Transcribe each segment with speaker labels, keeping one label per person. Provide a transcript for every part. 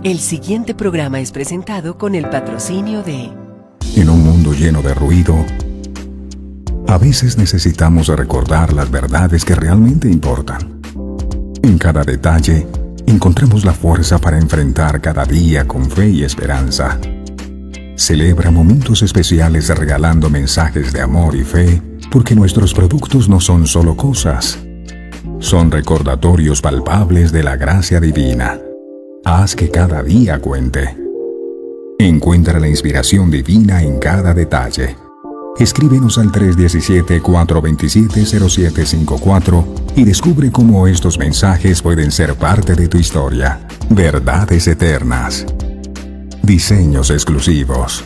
Speaker 1: El siguiente programa es presentado con el patrocinio de...
Speaker 2: En un mundo lleno de ruido, a veces necesitamos recordar las verdades que realmente importan. En cada detalle, encontramos la fuerza para enfrentar cada día con fe y esperanza. Celebra momentos especiales regalando mensajes de amor y fe, porque nuestros productos no son solo cosas, son recordatorios palpables de la gracia divina. Haz que cada día cuente. Encuentra la inspiración divina en cada detalle. Escríbenos al 317-427-0754 y descubre cómo estos mensajes pueden ser parte de tu historia. Verdades eternas. Diseños exclusivos.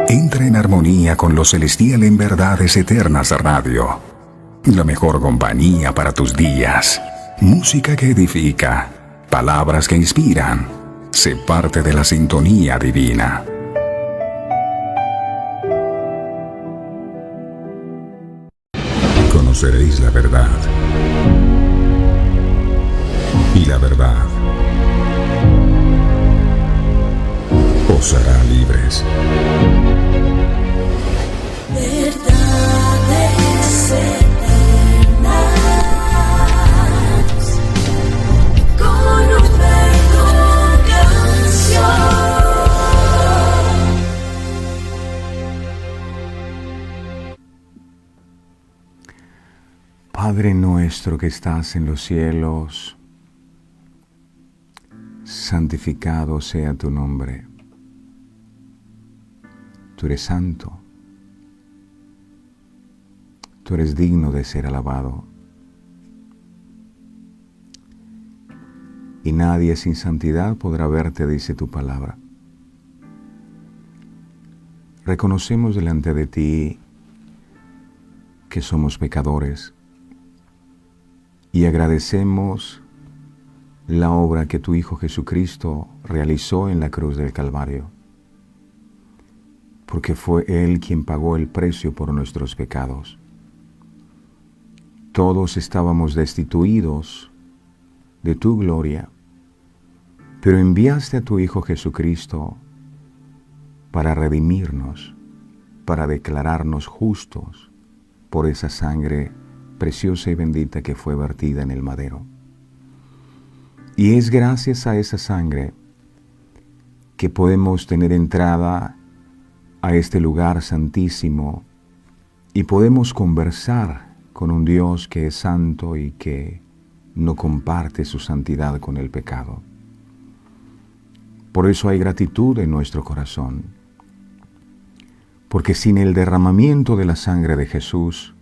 Speaker 2: Entra en armonía con lo celestial en Verdades Eternas Radio. La mejor compañía para tus días. Música que edifica. Palabras que inspiran. Sé parte de la sintonía divina. Conoceréis la verdad. Y la verdad os hará libres.
Speaker 3: Verdades eternas, con Humberto Canción.
Speaker 4: Padre nuestro que estás en los cielos, santificado sea tu nombre. Tú eres santo. Tú eres digno de ser alabado. Y nadie sin santidad podrá verte, dice tu palabra. Reconocemos delante de ti que somos pecadores y agradecemos la obra que tu Hijo Jesucristo realizó en la cruz del Calvario, porque fue Él quien pagó el precio por nuestros pecados. Todos estábamos destituidos de tu gloria, pero enviaste a tu Hijo Jesucristo para redimirnos, para declararnos justos por esa sangre preciosa y bendita que fue vertida en el madero. Y es gracias a esa sangre que podemos tener entrada a este lugar santísimo y podemos conversar con un Dios que es santo y que no comparte su santidad con el pecado. Por eso hay gratitud en nuestro corazón, porque sin el derramamiento de la sangre de Jesús,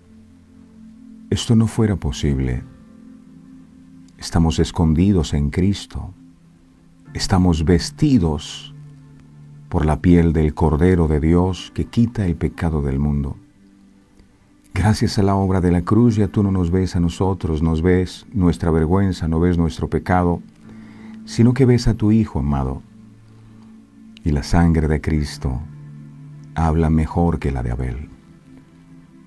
Speaker 4: esto no fuera posible. Estamos escondidos en Cristo, estamos vestidos por la piel del Cordero de Dios que quita el pecado del mundo. Gracias a la obra de la cruz ya tú no nos ves a nosotros, nos ves nuestra vergüenza, no ves nuestro pecado, sino que ves a tu Hijo amado. Y la sangre de Cristo habla mejor que la de Abel.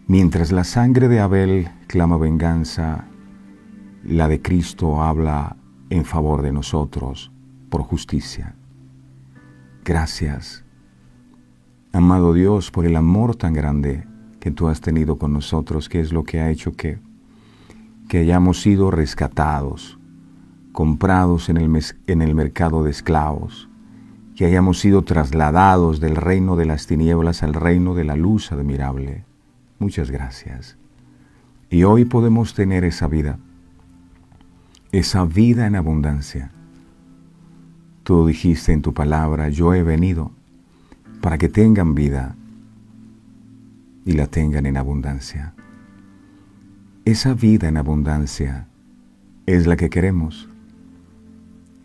Speaker 4: Mientras la sangre de Abel clama venganza, la de Cristo habla en favor de nosotros por justicia. Gracias, amado Dios, por el amor tan grande que tú has tenido con nosotros, que es lo que ha hecho que hayamos sido rescatados, comprados en el mercado de esclavos, que hayamos sido trasladados del reino de las tinieblas al reino de la luz admirable. Muchas gracias. Y hoy podemos tener esa vida en abundancia. Tú dijiste en tu palabra, yo he venido para que tengan vida y la tengan en abundancia. Esa vida en abundancia es la que queremos.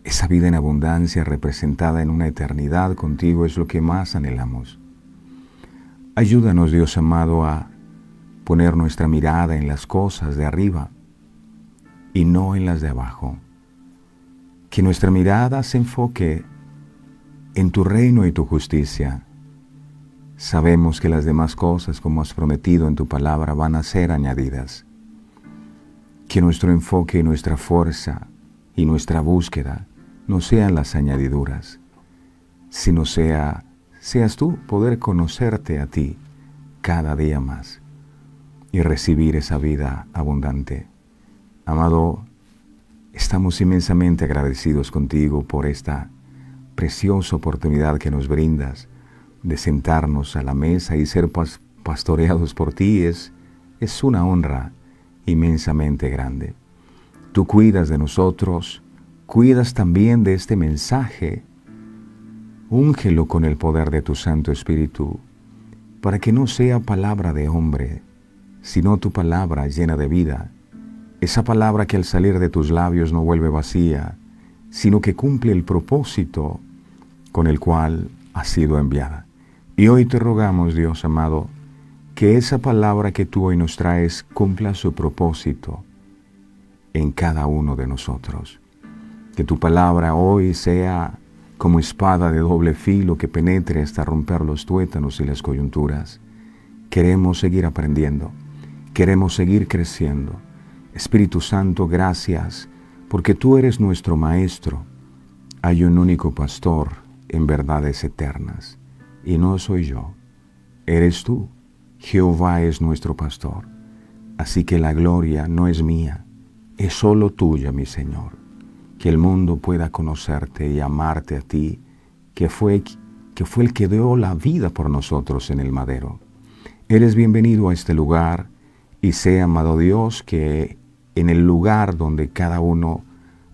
Speaker 4: Esa vida en abundancia representada en una eternidad contigo es lo que más anhelamos. Ayúdanos, Dios amado, a poner nuestra mirada en las cosas de arriba y no en las de abajo. Que nuestra mirada se enfoque en tu reino y tu justicia. Sabemos que las demás cosas, como has prometido en tu palabra, van a ser añadidas. Que nuestro enfoque y nuestra fuerza y nuestra búsqueda no sean las añadiduras, sino seas tú poder conocerte a ti cada día más y recibir esa vida abundante. Amado, estamos inmensamente agradecidos contigo por esta preciosa oportunidad que nos brindas de sentarnos a la mesa y ser pastoreados por ti. Es una honra inmensamente grande. Tú cuidas de nosotros, cuidas también de este mensaje. Úngelo con el poder de tu Santo Espíritu, para que no sea palabra de hombre, sino tu palabra llena de vida. Esa palabra que al salir de tus labios no vuelve vacía, sino que cumple el propósito con el cual ha sido enviada. Y hoy te rogamos, Dios amado, que esa palabra que tú hoy nos traes cumpla su propósito en cada uno de nosotros. Que tu palabra hoy sea como espada de doble filo que penetre hasta romper los tuétanos y las coyunturas. Queremos seguir aprendiendo, queremos seguir creciendo. Espíritu Santo, gracias, porque tú eres nuestro Maestro. Hay un único pastor en verdades eternas, y no soy yo, eres tú. Jehová es nuestro pastor, así que la gloria no es mía, es solo tuya, mi Señor. Que el mundo pueda conocerte y amarte a ti, que fue el que dio la vida por nosotros en el madero. Eres bienvenido a este lugar, y sea, amado Dios, que en el lugar donde cada uno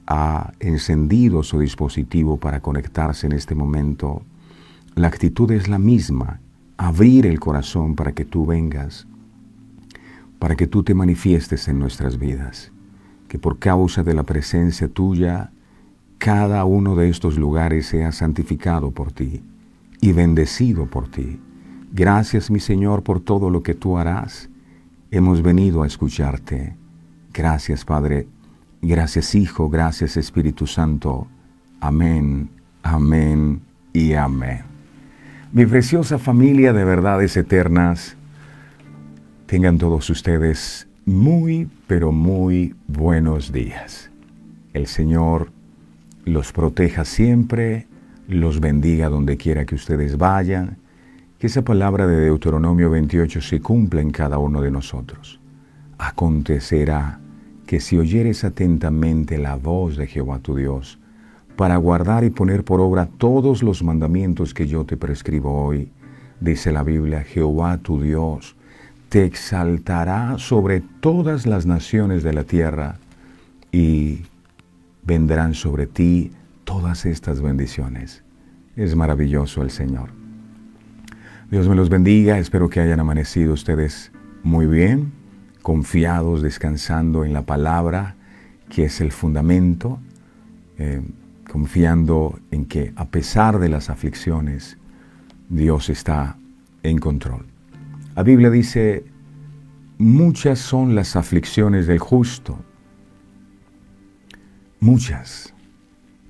Speaker 4: ha encendido su dispositivo para conectarse en este momento, la actitud es la misma: abrir el corazón para que tú vengas, para que tú te manifiestes en nuestras vidas. Que por causa de la presencia tuya, cada uno de estos lugares sea santificado por ti y bendecido por ti. Gracias, mi Señor, por todo lo que tú harás. Hemos venido a escucharte. Gracias, Padre. Gracias, Hijo. Gracias, Espíritu Santo. Amén, amén y amén. Mi preciosa familia de verdades eternas, tengan todos ustedes muy, pero muy buenos días. El Señor los proteja siempre, los bendiga donde quiera que ustedes vayan, que esa palabra de Deuteronomio 28 se cumpla en cada uno de nosotros. Acontecerá que si oyeres atentamente la voz de Jehová tu Dios, para guardar y poner por obra todos los mandamientos que yo te prescribo hoy, dice la Biblia, Jehová tu Dios te exaltará sobre todas las naciones de la tierra y vendrán sobre ti todas estas bendiciones. Es maravilloso el Señor. Dios me los bendiga. Espero que hayan amanecido ustedes muy bien, confiados, descansando en la palabra, que es el fundamento, confiando en que a pesar de las aflicciones, Dios está en control. La Biblia dice, muchas son las aflicciones del justo. Muchas.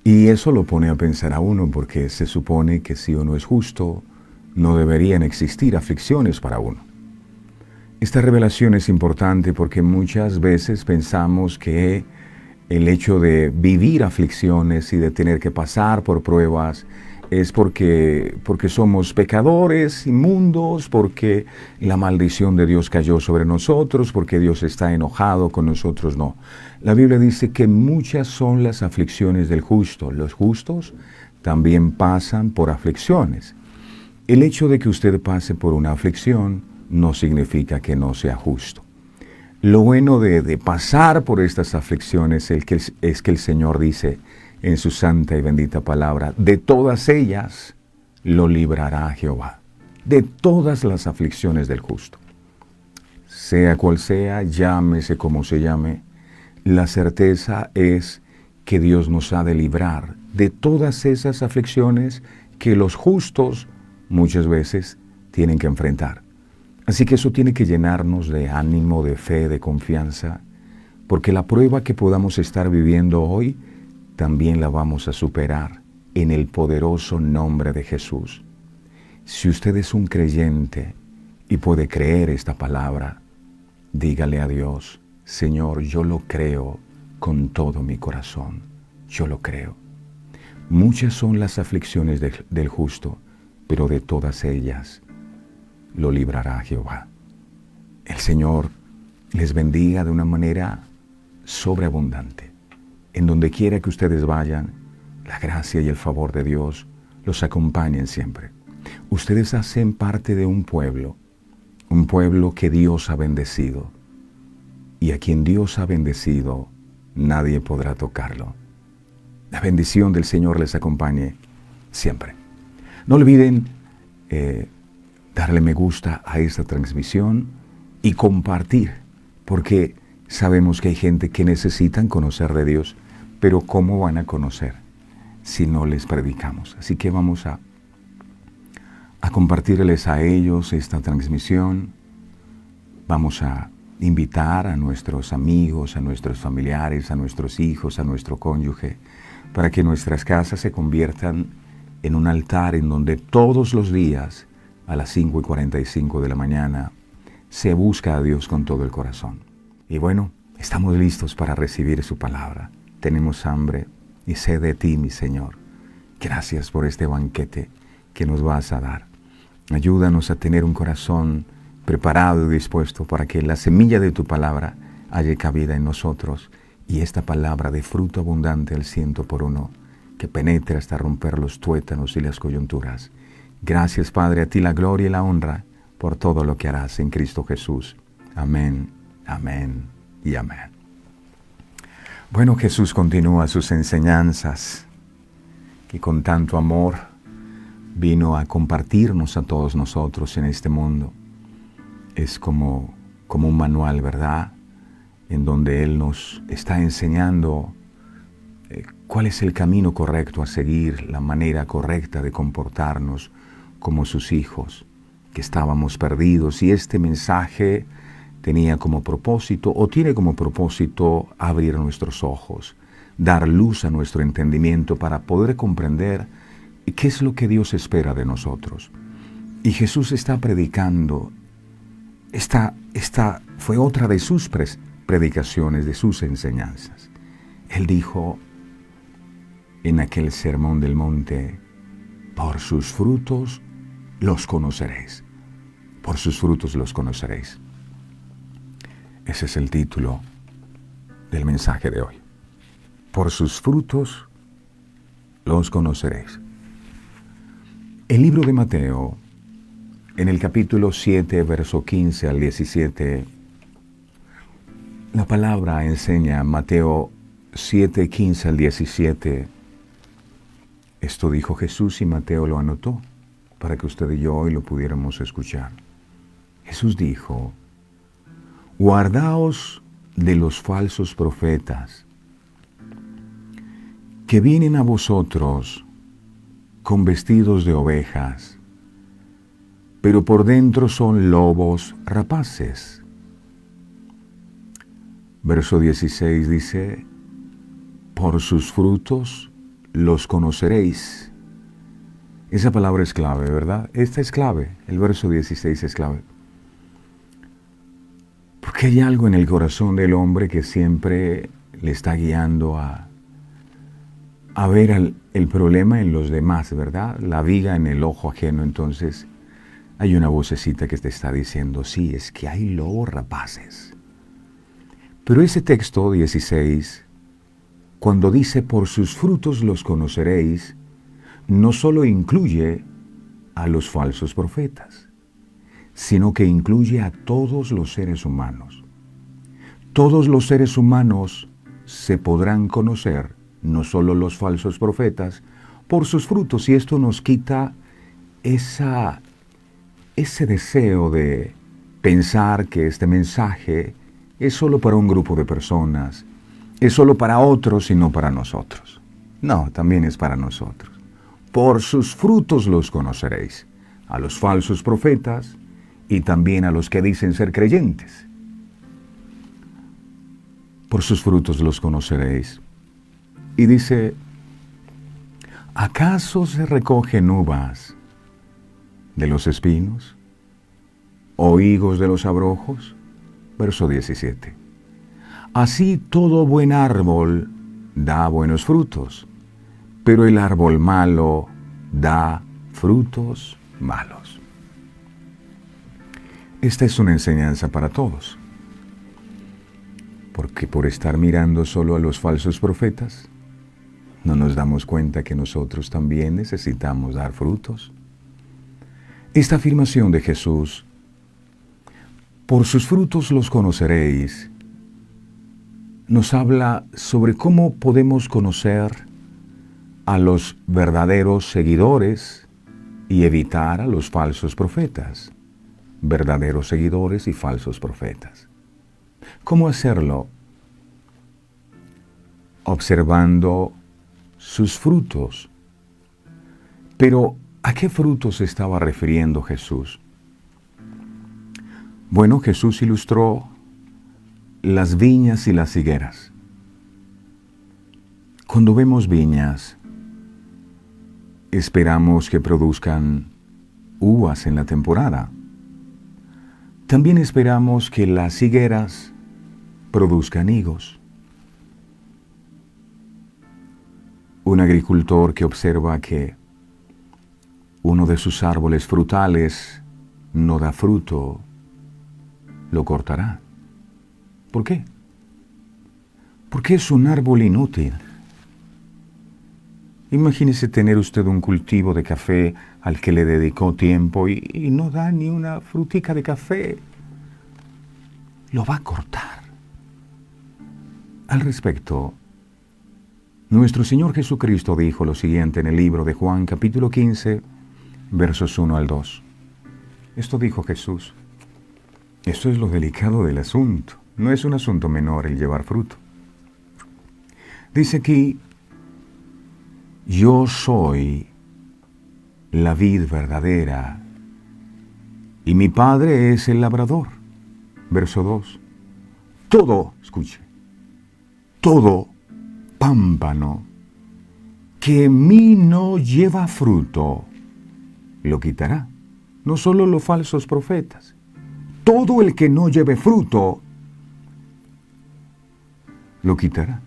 Speaker 4: Y eso lo pone a pensar a uno, porque se supone que si uno es justo, no deberían existir aflicciones para uno. Esta revelación es importante porque muchas veces pensamos que el hecho de vivir aflicciones y de tener que pasar por pruebas es porque somos pecadores, inmundos, porque la maldición de Dios cayó sobre nosotros, porque Dios está enojado con nosotros. No. La Biblia dice que muchas son las aflicciones del justo. Los justos también pasan por aflicciones. El hecho de que usted pase por una aflicción no significa que no sea justo. Lo bueno de pasar por estas aflicciones es que el Señor dice en su santa y bendita palabra, de todas ellas lo librará Jehová, de todas las aflicciones del justo. Sea cual sea, llámese como se llame, la certeza es que Dios nos ha de librar de todas esas aflicciones que los justos muchas veces tienen que enfrentar. Así que eso tiene que llenarnos de ánimo, de fe, de confianza, porque la prueba que podamos estar viviendo hoy también la vamos a superar en el poderoso nombre de Jesús. Si usted es un creyente y puede creer esta palabra, dígale a Dios, Señor, yo lo creo con todo mi corazón. Yo lo creo. Muchas son las aflicciones del justo, pero de todas ellas lo librará Jehová. El Señor les bendiga de una manera sobreabundante. En donde quiera que ustedes vayan, la gracia y el favor de Dios los acompañen siempre. Ustedes hacen parte de un pueblo que Dios ha bendecido. Y a quien Dios ha bendecido, nadie podrá tocarlo. La bendición del Señor les acompañe siempre. No olviden darle me gusta a esta transmisión y compartir, porque sabemos que hay gente que necesitan conocer de Dios, pero ¿cómo van a conocer si no les predicamos? Así que vamos a compartirles a ellos esta transmisión. Vamos a invitar a nuestros amigos, a nuestros familiares, a nuestros hijos, a nuestro cónyuge, para que nuestras casas se conviertan en un altar en donde todos los días, a las 5:45 de la mañana, se busca a Dios con todo el corazón. Y bueno, estamos listos para recibir su palabra. Tenemos hambre y sed de ti, mi Señor. Gracias por este banquete que nos vas a dar. Ayúdanos a tener un corazón preparado y dispuesto para que la semilla de tu palabra haya cabida en nosotros y esta palabra de fruto abundante al 100%, que penetre hasta romper los tuétanos y las coyunturas. Gracias, Padre, a ti la gloria y la honra por todo lo que harás en Cristo Jesús. Amén, amén y amén. Bueno, Jesús continúa sus enseñanzas, que con tanto amor vino a compartirnos a todos nosotros en este mundo. Es como un manual, ¿verdad?, en donde Él nos está enseñando cuál es el camino correcto a seguir, la manera correcta de comportarnos como sus hijos, que estábamos perdidos. Y este mensaje tenía como propósito, o tiene como propósito, abrir nuestros ojos, dar luz a nuestro entendimiento para poder comprender qué es lo que Dios espera de nosotros. Y Jesús está predicando. Esta fue otra de sus predicaciones, de sus enseñanzas. Él dijo en aquel sermón del monte: por sus frutos los conoceréis. Por sus frutos los conoceréis. Ese es el título del mensaje de hoy. Por sus frutos los conoceréis. El libro de Mateo, en el capítulo 7, verso 15 al 17, la palabra enseña, Mateo 7, 15 al 17, esto dijo Jesús y Mateo lo anotó para que usted y yo hoy lo pudiéramos escuchar. Jesús dijo: guardaos de los falsos profetas, que vienen a vosotros con vestidos de ovejas, pero por dentro son lobos rapaces. Verso 16 dice: por sus frutos los conoceréis. Esa palabra es clave, ¿verdad? Esta es clave, el verso 16 es clave. Porque hay algo en el corazón del hombre que siempre le está guiando a ver el problema en los demás, ¿verdad? La viga en el ojo ajeno. Entonces hay una vocecita que te está diciendo: sí, es que hay lobos rapaces. Pero ese texto 16, cuando dice por sus frutos los conoceréis, no solo incluye a los falsos profetas, sino que incluye a todos los seres humanos. Todos los seres humanos se podrán conocer, no solo los falsos profetas, por sus frutos. Y esto nos quita ese deseo de pensar que este mensaje es solo para un grupo de personas, es solo para otros y no para nosotros. No, también es para nosotros. Por sus frutos los conoceréis, a los falsos profetas y también a los que dicen ser creyentes. Por sus frutos los conoceréis. Y dice: ¿acaso se recogen uvas de los espinos o higos de los abrojos? Verso 17. Así todo buen árbol da buenos frutos, pero el árbol malo da frutos malos. Esta es una enseñanza para todos, porque por estar mirando solo a los falsos profetas, no nos damos cuenta que nosotros también necesitamos dar frutos. Esta afirmación de Jesús, por sus frutos los conoceréis, nos habla sobre cómo podemos conocer a los verdaderos seguidores y evitar a los falsos profetas. Verdaderos seguidores y falsos profetas. ¿Cómo hacerlo? Observando sus frutos. Pero, ¿a qué frutos se estaba refiriendo Jesús? Bueno, Jesús ilustró las viñas y las higueras. Cuando vemos viñas, esperamos que produzcan uvas en la temporada. También esperamos que las higueras produzcan higos. Un agricultor que observa que uno de sus árboles frutales no da fruto, lo cortará. ¿Por qué? Porque es un árbol inútil. Imagínese tener usted un cultivo de café al que le dedicó tiempo y no da ni una frutica de café. Lo va a cortar. Al respecto, nuestro Señor Jesucristo dijo lo siguiente en el libro de Juan, capítulo 15, versos 1 al 2. Esto dijo Jesús. Esto es lo delicado del asunto. No es un asunto menor el llevar fruto. Dice aquí, yo soy la vid verdadera y mi Padre es el labrador. Verso 2. Todo, escuche, todo pámpano que en mí no lleva fruto, lo quitará. No solo los falsos profetas. Todo el que no lleve fruto, lo quitará.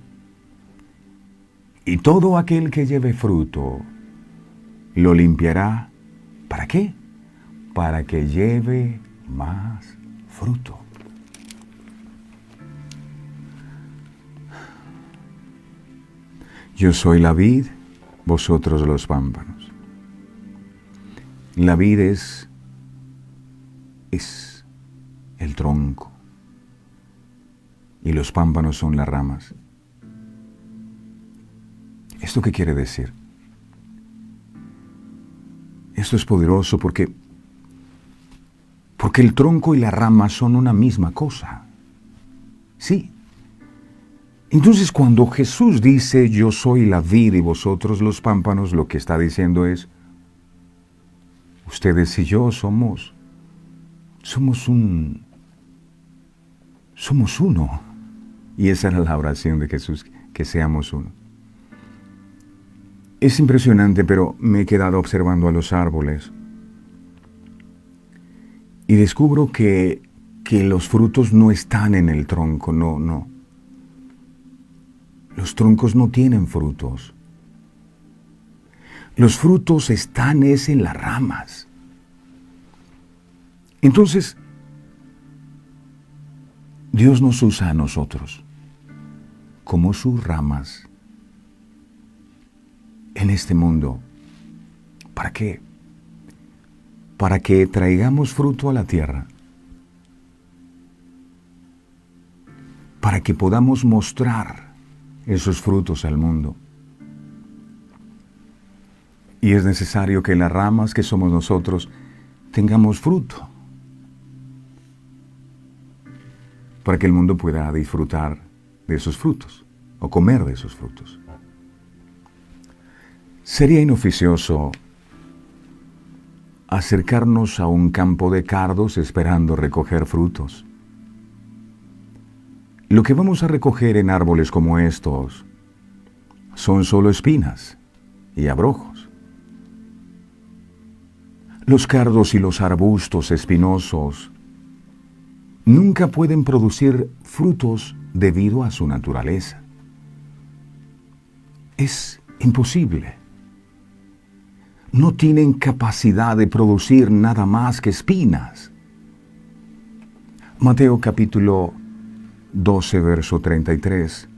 Speaker 4: Y todo aquel que lleve fruto, lo limpiará. ¿Para qué? Para que lleve más fruto. Yo soy la vid, vosotros los pámpanos. La vid es el tronco y los pámpanos son las ramas. ¿Esto qué quiere decir? Esto es poderoso porque el tronco y la rama son una misma cosa. Sí. Entonces cuando Jesús dice yo soy la vid y vosotros los pámpanos, lo que está diciendo es ustedes y yo somos uno. Y esa era la oración de Jesús, que seamos uno. Es impresionante, pero me he quedado observando a los árboles y descubro que los frutos no están en el tronco, no. Los troncos no tienen frutos. Los frutos están en las ramas. Entonces, Dios nos usa a nosotros como sus ramas en este mundo. ¿Para qué? Para que traigamos fruto a la tierra. Para que podamos mostrar esos frutos al mundo. Y es necesario que las ramas que somos nosotros tengamos fruto. Para que el mundo pueda disfrutar de esos frutos o comer de esos frutos. Sería inoficioso acercarnos a un campo de cardos esperando recoger frutos. Lo que vamos a recoger en árboles como estos son solo espinas y abrojos. Los cardos y los arbustos espinosos nunca pueden producir frutos debido a su naturaleza. Es imposible. No tienen capacidad de producir nada más que espinas. Mateo capítulo 12, verso 33.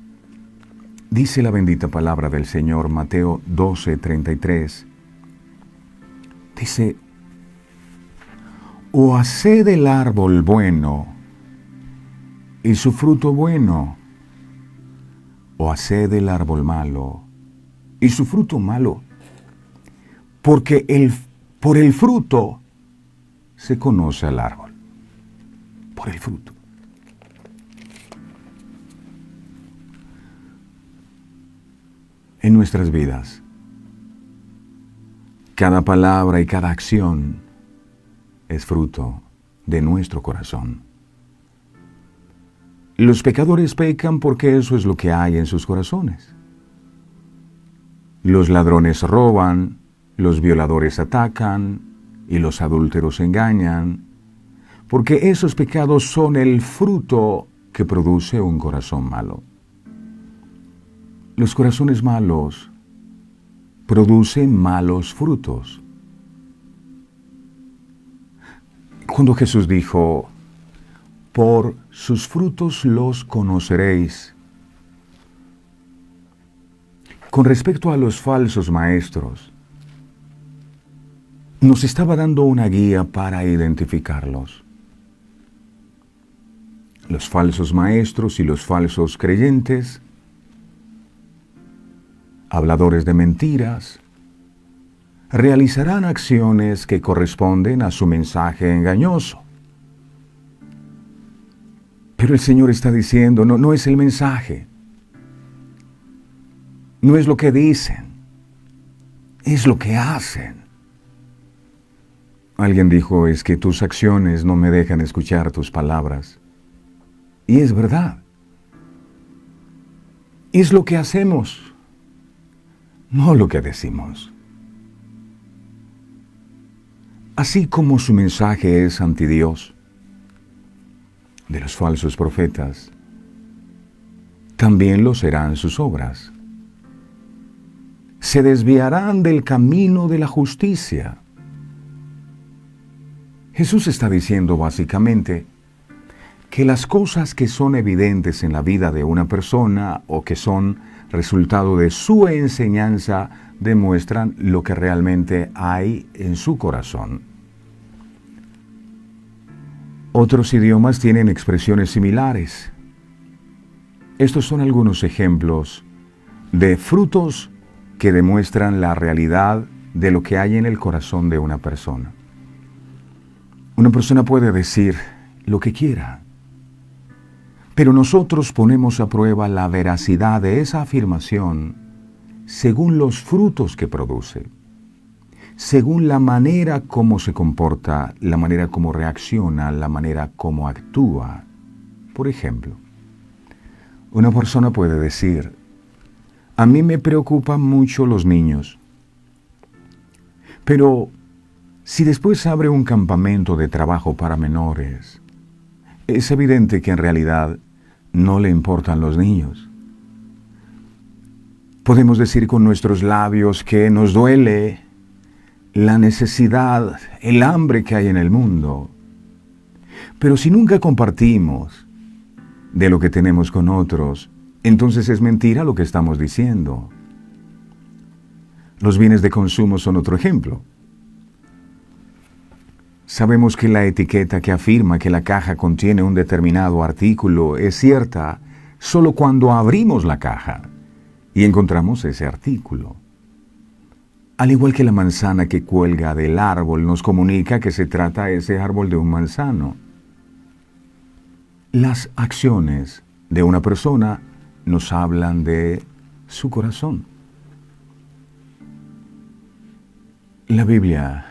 Speaker 4: Dice la bendita palabra del Señor, Mateo 12, 33. Dice, o haced el árbol bueno y su fruto bueno, o haced el árbol malo y su fruto malo, porque por el fruto se conoce al árbol. Por el fruto. En nuestras vidas, cada palabra y cada acción es fruto de nuestro corazón. Los pecadores pecan porque eso es lo que hay en sus corazones. Los ladrones roban, los violadores atacan y los adúlteros engañan, porque esos pecados son el fruto que produce un corazón malo. Los corazones malos producen malos frutos. Cuando Jesús dijo, por sus frutos los conoceréis, con respecto a los falsos maestros, nos estaba dando una guía para identificarlos. Los falsos maestros y los falsos creyentes, habladores de mentiras, realizarán acciones que corresponden a su mensaje engañoso. Pero el Señor está diciendo, no es el mensaje, no es lo que dicen, es lo que hacen. Alguien dijo, es que tus acciones no me dejan escuchar tus palabras. Y es verdad. Es lo que hacemos, no lo que decimos. Así como su mensaje es anti Dios, de los falsos profetas, también lo serán sus obras. Se desviarán del camino de la justicia. Jesús está diciendo básicamente que las cosas que son evidentes en la vida de una persona o que son resultado de su enseñanza demuestran lo que realmente hay en su corazón. Otros idiomas tienen expresiones similares. Estos son algunos ejemplos de frutos que demuestran la realidad de lo que hay en el corazón de una persona. Una persona puede decir lo que quiera, pero nosotros ponemos a prueba la veracidad de esa afirmación según los frutos que produce, según la manera como se comporta, la manera como reacciona, la manera como actúa. Por ejemplo, una persona puede decir, a mí me preocupan mucho los niños, pero si después abre un campamento de trabajo para menores, es evidente que en realidad no le importan los niños. Podemos decir con nuestros labios que nos duele la necesidad, el hambre que hay en el mundo. Pero si nunca compartimos de lo que tenemos con otros, entonces es mentira lo que estamos diciendo. Los bienes de consumo son otro ejemplo. Sabemos que la etiqueta que afirma que la caja contiene un determinado artículo es cierta solo cuando abrimos la caja y encontramos ese artículo. Al igual que la manzana que cuelga del árbol nos comunica que se trata ese árbol de un manzano. Las acciones de una persona nos hablan de su corazón. La Biblia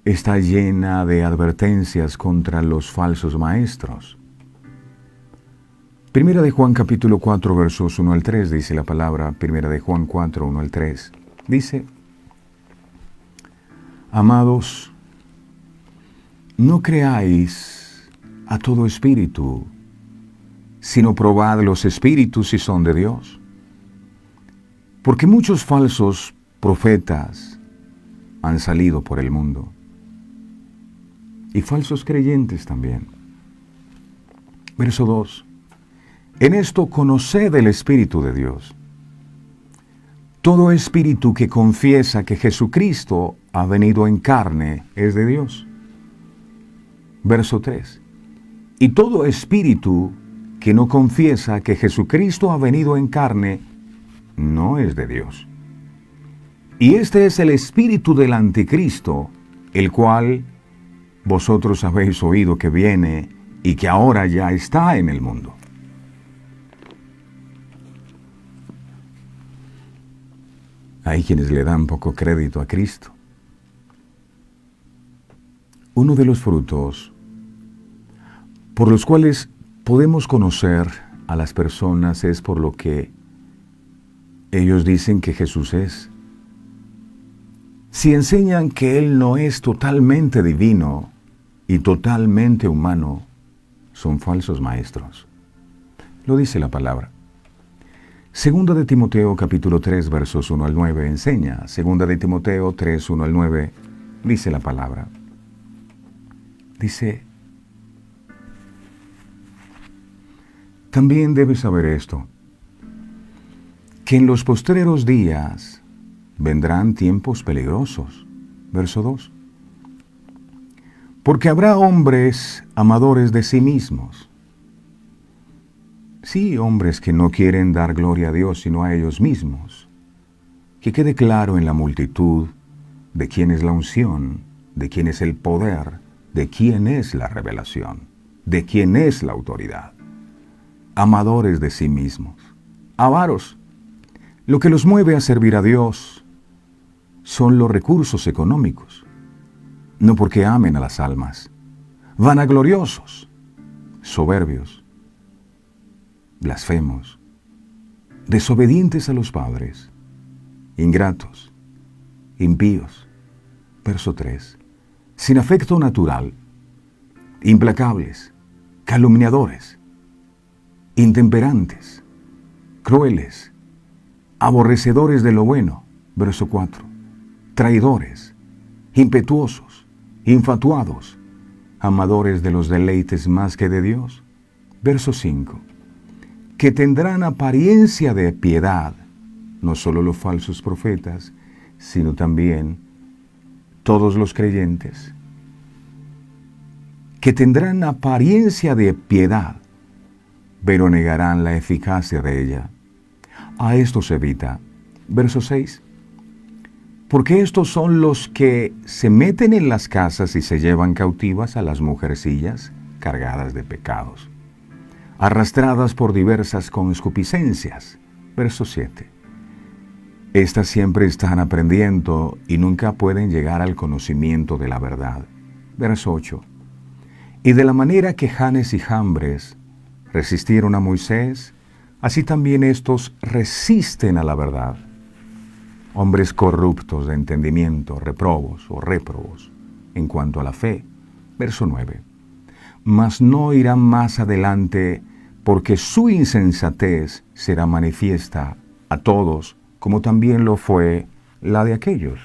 Speaker 4: está llena de advertencias contra los falsos maestros. Primera de Juan capítulo 4 versos 1 al 3 dice la palabra, Primera de Juan 4, 1 al 3. Dice, amados, no creáis a todo espíritu, sino probad los espíritus si son de Dios. Porque muchos falsos profetas han salido por el mundo, y falsos creyentes también. Verso 2. En esto conoced el Espíritu de Dios. Todo espíritu que confiesa que Jesucristo ha venido en carne es de Dios. Verso 3. Y todo espíritu que no confiesa que Jesucristo ha venido en carne no es de Dios. Y este es el espíritu del anticristo, el cual vosotros habéis oído que viene y que ahora ya está en el mundo. Hay quienes le dan poco crédito a Cristo. Uno de los frutos por los cuales podemos conocer a las personas es por lo que ellos dicen que Jesús es. Si enseñan que Él no es totalmente divino y totalmente humano, son falsos maestros. Lo dice la palabra. Segunda de Timoteo capítulo 3 versos 1 al 9 enseña. Segunda de Timoteo 3, 1 al 9 dice la palabra. Dice: también debes saber esto, que en los postreros días vendrán tiempos peligrosos. Verso 2. Porque habrá hombres amadores de sí mismos. Sí, hombres que no quieren dar gloria a Dios sino a ellos mismos. Que quede claro en la multitud de quién es la unción, de quién es el poder, de quién es la revelación, de quién es la autoridad. Amadores de sí mismos, avaros. Lo que los mueve a servir a Dios son los recursos económicos, no porque amen a las almas. Vanagloriosos, soberbios, blasfemos, desobedientes a los padres, ingratos, impíos. Verso 3. Sin afecto natural, implacables, calumniadores, intemperantes, crueles, aborrecedores de lo bueno. Verso 4. Traidores, impetuosos, infatuados, amadores de los deleites más que de Dios. Verso 5. Que tendrán apariencia de piedad, no solo los falsos profetas, sino también todos los creyentes. Que tendrán apariencia de piedad, pero negarán la eficacia de ella. A estos evita. Verso 6. Porque estos son los que se meten en las casas y se llevan cautivas a las mujercillas cargadas de pecados, arrastradas por diversas concupiscencias. Verso 7. Estas siempre están aprendiendo y nunca pueden llegar al conocimiento de la verdad. Verso 8. Y de la manera que Janes y Jambres resistieron a Moisés, así también estos resisten a la verdad. Hombres corruptos de entendimiento, reprobos o réprobos en cuanto a la fe. Verso 9. Mas no irán más adelante, porque su insensatez será manifiesta a todos, como también lo fue la de aquellos.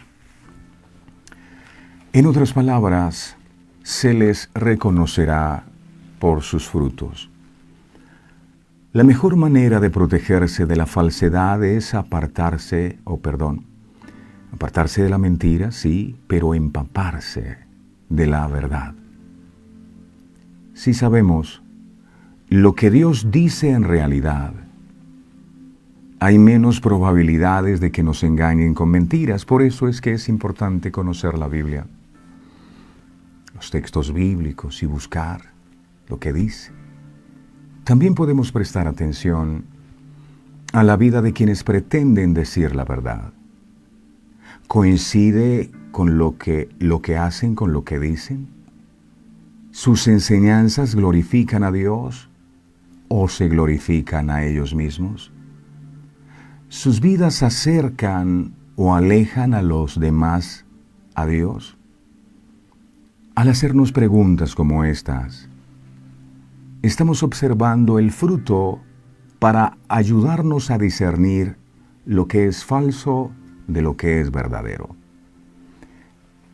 Speaker 4: En otras palabras, se les reconocerá por sus frutos. La mejor manera de protegerse de la falsedad es apartarse de la mentira, sí, pero empaparse de la verdad. Si sabemos lo que Dios dice en realidad, hay menos probabilidades de que nos engañen con mentiras. Por eso es que es importante conocer la Biblia, los textos bíblicos y buscar lo que dice. También podemos prestar atención a la vida de quienes pretenden decir la verdad. ¿Coincide con lo que hacen con lo que dicen? ¿Sus enseñanzas glorifican a Dios o se glorifican a ellos mismos? ¿Sus vidas acercan o alejan a los demás a Dios? Al hacernos preguntas como estas, estamos observando el fruto para ayudarnos a discernir lo que es falso de lo que es verdadero.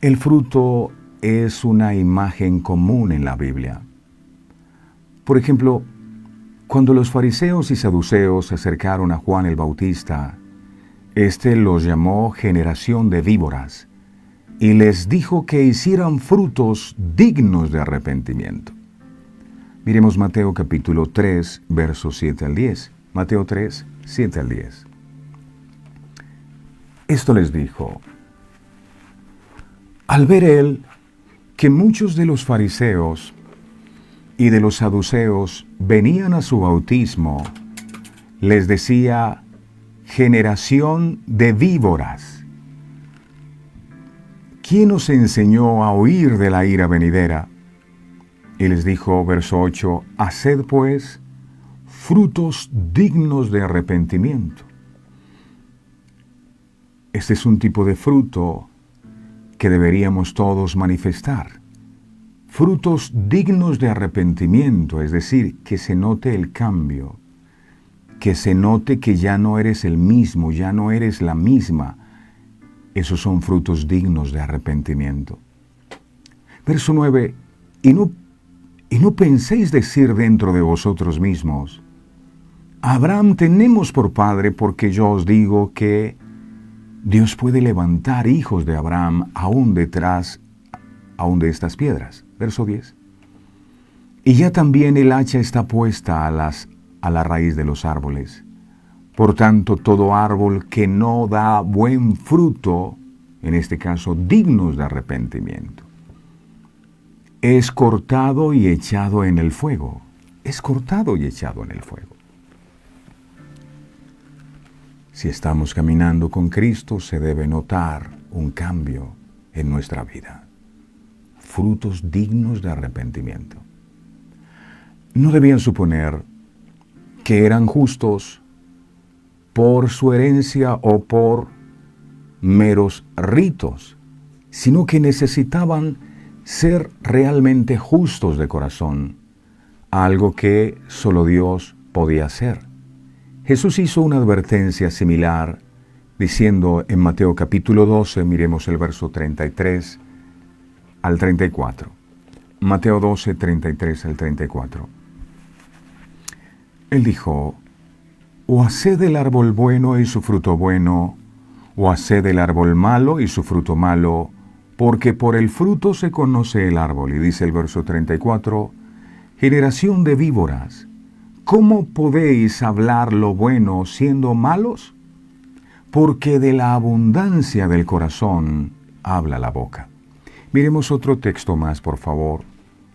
Speaker 4: El fruto es una imagen común en la Biblia. Por ejemplo, cuando los fariseos y saduceos se acercaron a Juan el Bautista, éste los llamó generación de víboras y les dijo que hicieran frutos dignos de arrepentimiento. Miremos Mateo capítulo 3, versos 7 al 10. Mateo 3, 7 al 10. Esto les dijo: al ver él que muchos de los fariseos y de los saduceos venían a su bautismo, les decía: generación de víboras, ¿quién os enseñó a huir de la ira venidera? Y les dijo, verso 8, haced pues frutos dignos de arrepentimiento. Este es un tipo de fruto que deberíamos todos manifestar. Frutos dignos de arrepentimiento, es decir, que se note el cambio, que se note que ya no eres el mismo, ya no eres la misma. Esos son frutos dignos de arrepentimiento. Verso 9, y no penséis decir dentro de vosotros mismos: Abraham tenemos por padre, porque yo os digo que Dios puede levantar hijos de Abraham aún de estas piedras. Verso 10. Y ya también el hacha está puesta a la raíz de los árboles. Por tanto, todo árbol que no da buen fruto, en este caso dignos de arrepentimiento, es cortado y echado en el fuego. Es cortado y echado en el fuego. Si estamos caminando con Cristo, se debe notar un cambio en nuestra vida. Frutos dignos de arrepentimiento. No debían suponer que eran justos por su herencia o por meros ritos, sino que necesitaban ser realmente justos de corazón, algo que solo Dios podía hacer. Jesús hizo una advertencia similar, diciendo en Mateo capítulo 12, miremos el verso 33 al 34. Mateo 12, 33 al 34. Él dijo: o haced el árbol bueno y su fruto bueno, o haced el árbol malo y su fruto malo, porque por el fruto se conoce el árbol. Y dice el verso 34, generación de víboras, ¿cómo podéis hablar lo bueno siendo malos? Porque de la abundancia del corazón habla la boca. Miremos otro texto más, por favor.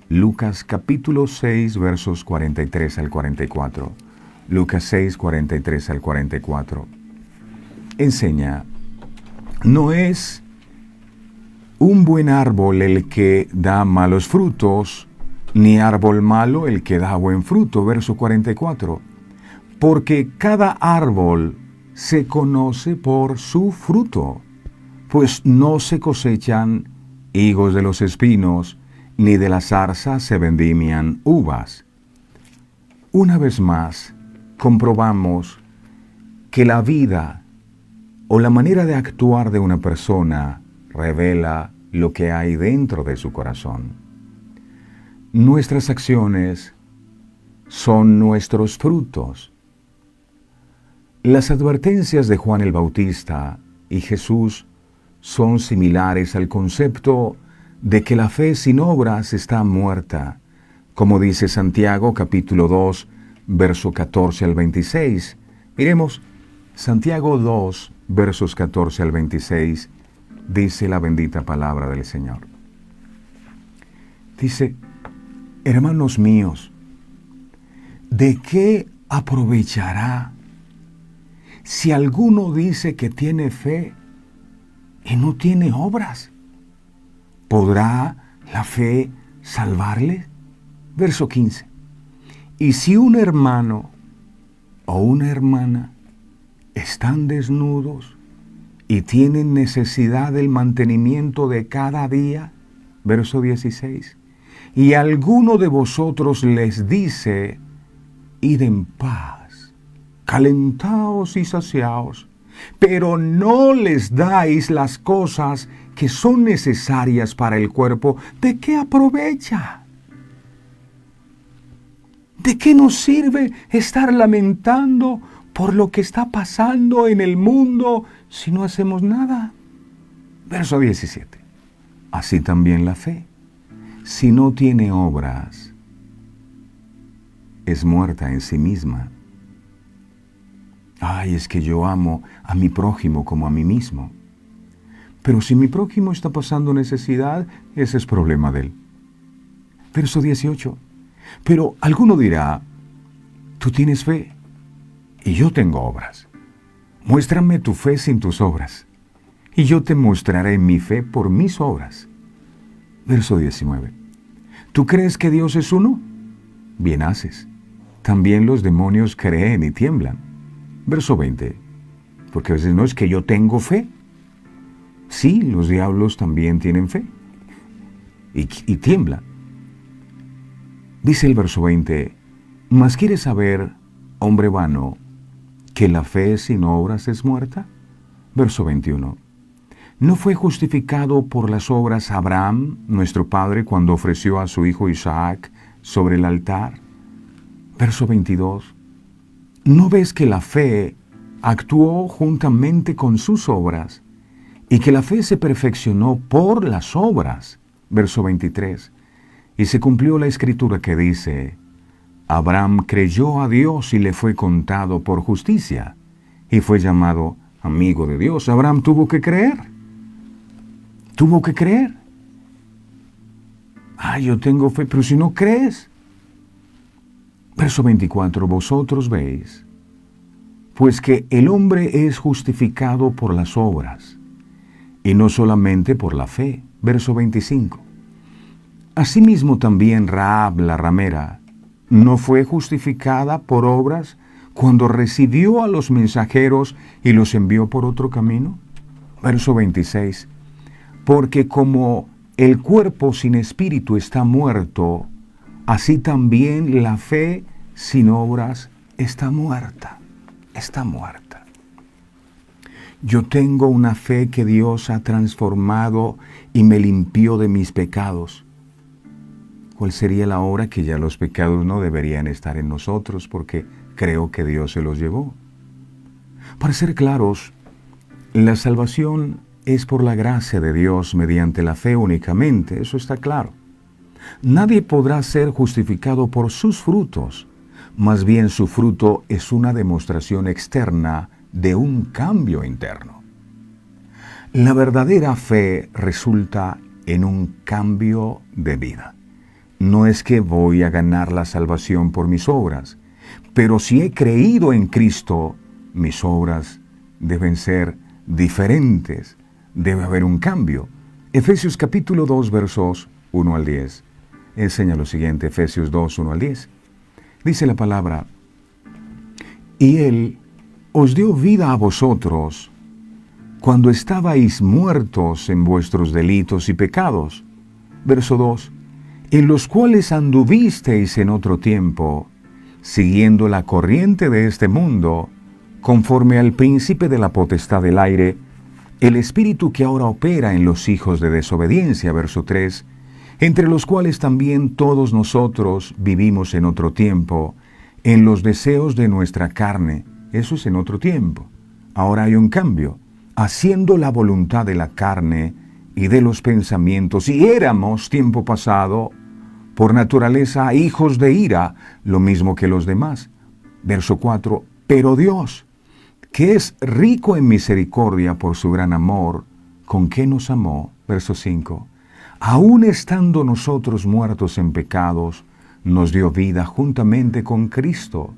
Speaker 4: Lucas capítulo 6, versos 43 al 44. Lucas 6, 43 al 44. Enseña: no es un buen árbol el que da malos frutos, ni árbol malo el que da buen fruto. Verso 44. Porque cada árbol se conoce por su fruto, pues no se cosechan higos de los espinos, ni de las zarzas se vendimian uvas. Una vez más, comprobamos que la vida o la manera de actuar de una persona revela lo que hay dentro de su corazón. Nuestras acciones son nuestros frutos. Las advertencias de Juan el Bautista y Jesús son similares al concepto de que la fe sin obras está muerta, como dice Santiago capítulo 2, verso 14 al 26. Miremos, Santiago 2, versos 14 al 26, dice la bendita palabra del Señor. Dice: hermanos míos, ¿de qué aprovechará si alguno dice que tiene fe y no tiene obras? ¿Podrá la fe salvarle? Verso 15. Y si un hermano o una hermana están desnudos y tienen necesidad del mantenimiento de cada día, verso 16, y alguno de vosotros les dice, id en paz, calentaos y saciaos, pero no les dais las cosas que son necesarias para el cuerpo, ¿de qué aprovecha? ¿De qué nos sirve estar lamentando por lo que está pasando en el mundo si no hacemos nada? Verso 17. Así también la fe, si no tiene obras, es muerta en sí misma. Ay, es que yo amo a mi prójimo como a mí mismo. Pero si mi prójimo está pasando necesidad, ese es problema de él. Verso 18. Pero alguno dirá, tú tienes fe y yo tengo obras. Muéstrame tu fe sin tus obras, y yo te mostraré mi fe por mis obras. Verso 19. ¿Tú crees que Dios es uno? Bien haces. También los demonios creen y tiemblan. Verso 20. Porque a veces no es que yo tengo fe. Sí, los diablos también tienen fe y tiemblan. Dice el verso 20, ¿mas quieres saber, hombre vano, que la fe sin obras es muerta? Verso 21, ¿no fue justificado por las obras Abraham, nuestro padre, cuando ofreció a su hijo Isaac sobre el altar? Verso 22, ¿no ves que la fe actuó juntamente con sus obras y que la fe se perfeccionó por las obras? Verso 23, y se cumplió la escritura que dice, Abraham creyó a Dios y le fue contado por justicia, y fue llamado amigo de Dios. Abraham tuvo que creer. Tuvo que creer. Yo tengo fe, pero si no crees. Verso 24, vosotros veis, pues que el hombre es justificado por las obras, y no solamente por la fe. Verso 25. Asimismo también Rahab la ramera no fue justificada por obras cuando recibió a los mensajeros y los envió por otro camino. Verso 26. Porque como el cuerpo sin espíritu está muerto, así también la fe sin obras está muerta. Está muerta. Yo tengo una fe que Dios ha transformado y me limpió de mis pecados. ¿Cuál sería la hora que ya los pecados no deberían estar en nosotros porque creo que Dios se los llevó? Para ser claros, la salvación es por la gracia de Dios mediante la fe únicamente, eso está claro. Nadie podrá ser justificado por sus frutos, más bien su fruto es una demostración externa de un cambio interno. La verdadera fe resulta en un cambio de vida. No es que voy a ganar la salvación por mis obras, pero si he creído en Cristo, mis obras deben ser diferentes. Debe haber un cambio. Efesios capítulo 2, versos 1 al 10. Enseña lo siguiente, Efesios 2, 1 al 10. Dice la palabra, y Él os dio vida a vosotros cuando estabais muertos en vuestros delitos y pecados. Verso 2. En los cuales anduvisteis en otro tiempo, siguiendo la corriente de este mundo, conforme al príncipe de la potestad del aire, el espíritu que ahora opera en los hijos de desobediencia. Verso 3, entre los cuales también todos nosotros vivimos en otro tiempo, en los deseos de nuestra carne. Eso es en otro tiempo. Ahora hay un cambio, haciendo la voluntad de la carne y de los pensamientos, y éramos, tiempo pasado, por naturaleza hijos de ira, lo mismo que los demás. Verso 4, pero Dios, que es rico en misericordia por su gran amor, con que nos amó. Verso 5, aun estando nosotros muertos en pecados, nos dio vida juntamente con Cristo,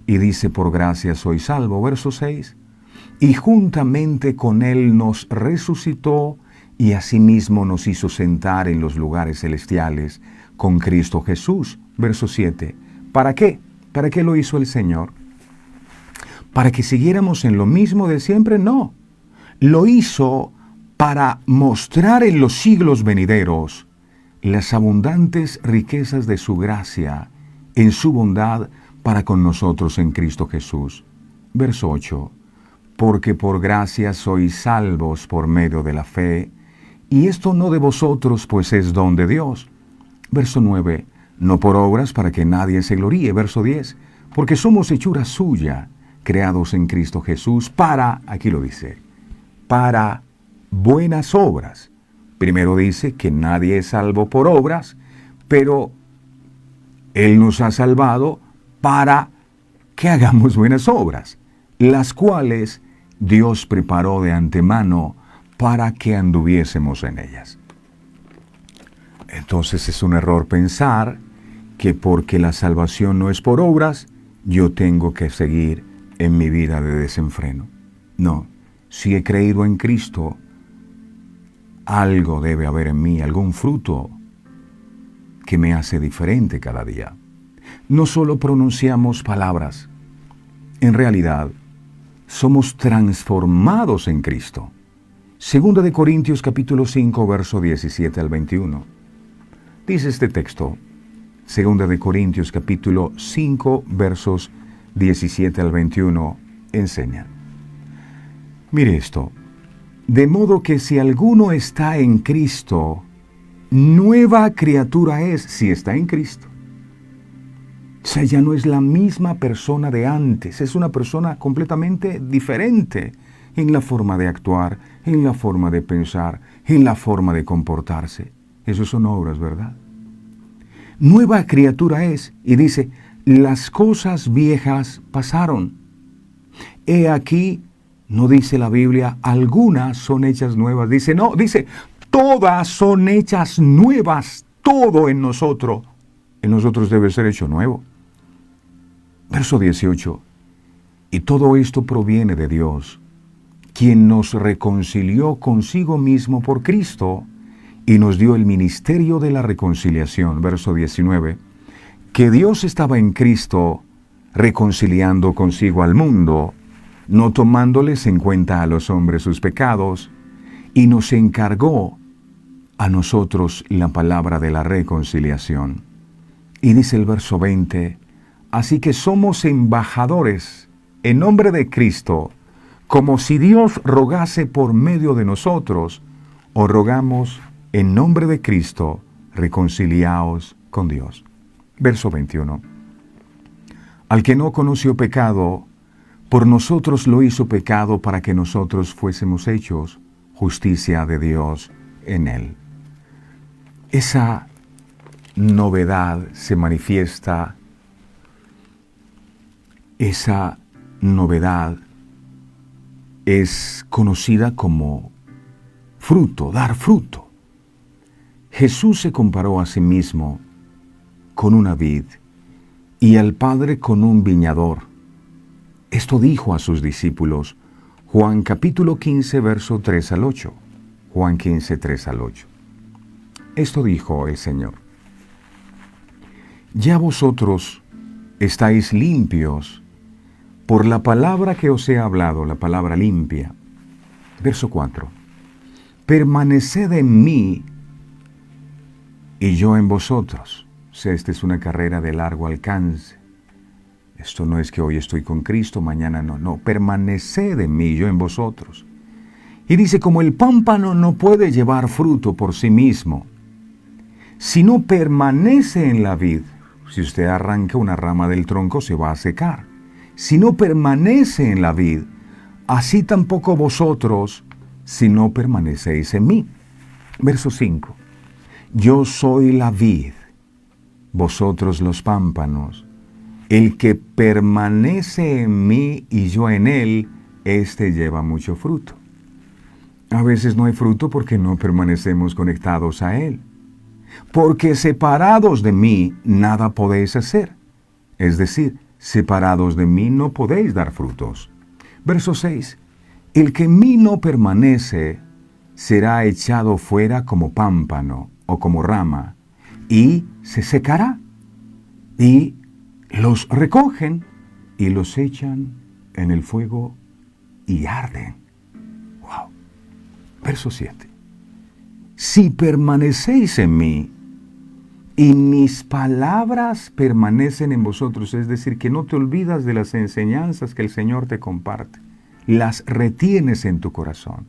Speaker 4: y dice, por gracia soy salvo. Verso 6, y juntamente con Él nos resucitó, y asimismo nos hizo sentar en los lugares celestiales con Cristo Jesús. Verso 7. ¿Para qué? ¿Para qué lo hizo el Señor? ¿Para que siguiéramos en lo mismo de siempre? No. Lo hizo para mostrar en los siglos venideros las abundantes riquezas de su gracia en su bondad para con nosotros en Cristo Jesús. Verso 8. Porque por gracia sois salvos por medio de la fe, y esto no de vosotros, pues es don de Dios. Verso 9. No por obras para que nadie se gloríe. Verso 10. Porque somos hechura suya, creados en Cristo Jesús para, aquí lo dice, para buenas obras. Primero dice que nadie es salvo por obras, pero Él nos ha salvado para que hagamos buenas obras, las cuales Dios preparó de antemano para que anduviésemos en ellas. Entonces es un error pensar que porque la salvación no es por obras, yo tengo que seguir en mi vida de desenfreno. No, si he creído en Cristo, algo debe haber en mí, algún fruto que me hace diferente cada día. No solo pronunciamos palabras, en realidad somos transformados en Cristo. Segunda de Corintios capítulo 5, verso 17 al 21. Dice este texto, Segunda de Corintios capítulo 5, versos 17 al 21, enseña. Mire esto. De modo que si alguno está en Cristo, nueva criatura es si está en Cristo. O sea, ya no es la misma persona de antes, es una persona completamente diferente en la forma de actuar, en la forma de pensar, en la forma de comportarse. Esas son obras, ¿verdad? Nueva criatura es, y dice, las cosas viejas pasaron. He aquí, no dice la Biblia, algunas son hechas nuevas. Dice, no, dice, todas son hechas nuevas. Todo en nosotros debe ser hecho nuevo. Verso 18. Y todo esto proviene de Dios, quien nos reconcilió consigo mismo por Cristo y nos dio el ministerio de la reconciliación. Verso 19. Que Dios estaba en Cristo reconciliando consigo al mundo, no tomándoles en cuenta a los hombres sus pecados, y nos encargó a nosotros la palabra de la reconciliación. Y dice el verso 20, así que somos embajadores en nombre de Cristo, como si Dios rogase por medio de nosotros, o rogamos en nombre de Cristo, reconciliaos con Dios. Verso 21. Al que no conoció pecado, por nosotros lo hizo pecado para que nosotros fuésemos hechos justicia de Dios en él. Esa novedad se manifiesta, esa novedad es conocida como fruto, dar fruto. Jesús se comparó a sí mismo con una vid y al Padre con un viñador. Esto dijo a sus discípulos, Juan capítulo 15, verso 3 al 8. Juan 15, 3 al 8. Esto dijo el Señor. Ya vosotros estáis limpios por la palabra que os he hablado, la palabra limpia. Verso 4. Permaneced en mí y yo en vosotros. O sea, esta es una carrera de largo alcance. Esto no es que hoy estoy con Cristo, mañana no. No, permaneced en mí, yo en vosotros. Y dice, como el pámpano no puede llevar fruto por sí mismo, si no permanece en la vid, si usted arranca una rama del tronco se va a secar. Si no permanece en la vid, así tampoco vosotros, si no permanecéis en mí. Verso 5. Yo soy la vid, vosotros los pámpanos. El que permanece en mí y yo en él, éste lleva mucho fruto. A veces no hay fruto porque no permanecemos conectados a él. Porque separados de mí, nada podéis hacer. Es decir, separados de mí no podéis dar frutos. Verso 6. El que en mí no permanece, será echado fuera como pámpano o como rama, y se secará. Y los recogen y los echan en el fuego y arden. Wow. Verso 7. Si permanecéis en mí y mis palabras permanecen en vosotros, es decir, que no te olvidas de las enseñanzas que el Señor te comparte, las retienes en tu corazón.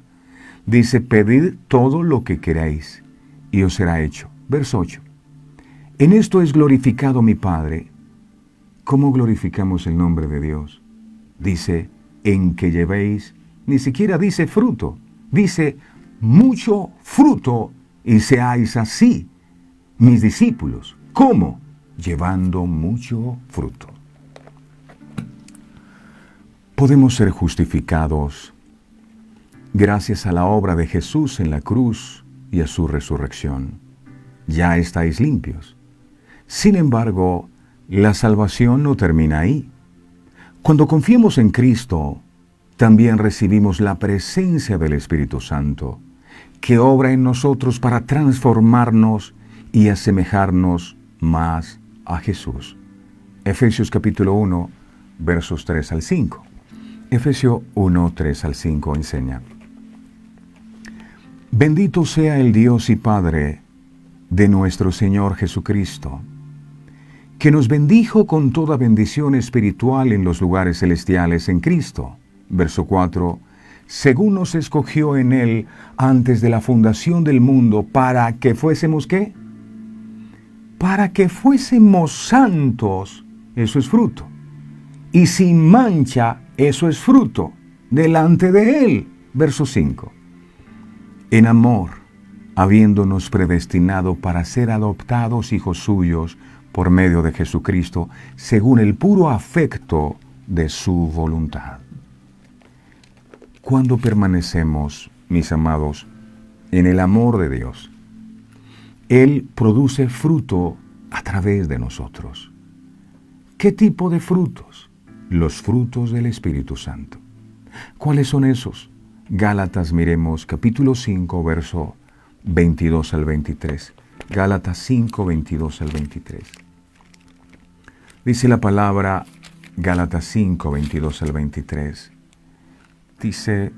Speaker 4: Dice, pedid todo lo que queráis y os será hecho. Verso 8. En esto es glorificado mi Padre. ¿Cómo glorificamos el nombre de Dios? Dice, en que llevéis, ni siquiera dice fruto, dice mucho fruto y seáis así mis discípulos. ¿Cómo? Llevando mucho fruto. Podemos ser justificados gracias a la obra de Jesús en la cruz y a su resurrección. Ya estáis limpios. Sin embargo, la salvación no termina ahí. Cuando confiemos en Cristo, también recibimos la presencia del Espíritu Santo, que obra en nosotros para transformarnos y asemejarnos más a Jesús. Efesios capítulo 1, versos 3 al 5. Efesios 1, 3 al 5 enseña: Bendito sea el Dios y Padre de nuestro Señor Jesucristo, que nos bendijo con toda bendición espiritual en los lugares celestiales en Cristo. Verso 4. Según nos escogió en Él antes de la fundación del mundo, para que fuésemos, ¿qué? Para que fuésemos santos, eso es fruto, y sin mancha, eso es fruto, delante de Él. Verso 5. En amor, habiéndonos predestinado para ser adoptados hijos suyos por medio de Jesucristo, según el puro afecto de su voluntad. Cuando permanecemos, mis amados, en el amor de Dios, Él produce fruto a través de nosotros. ¿Qué tipo de frutos? Los frutos del Espíritu Santo. ¿Cuáles son esos? Gálatas, miremos, capítulo 5, verso 22 al 23. Gálatas 5, 22 al 23. Dice la palabra, Gálatas 5, 22 al 23. Dice,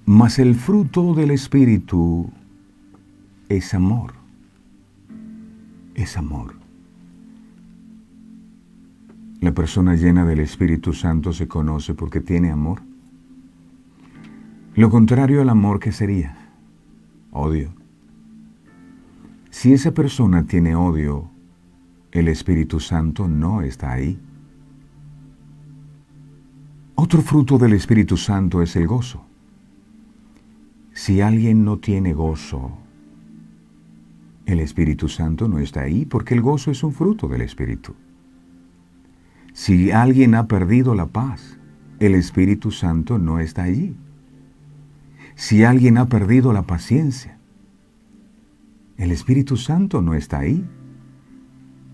Speaker 4: mas el fruto del Espíritu es amor. Es amor. La persona llena del Espíritu Santo se conoce porque tiene amor. Lo contrario al amor, ¿qué sería? Odio. Si esa persona tiene odio, el Espíritu Santo no está ahí. Otro fruto del Espíritu Santo es el gozo. Si alguien no tiene gozo, el Espíritu Santo no está ahí, porque el gozo es un fruto del Espíritu. Si alguien ha perdido la paz, el Espíritu Santo no está allí. Si alguien ha perdido la paciencia, el Espíritu Santo no está ahí.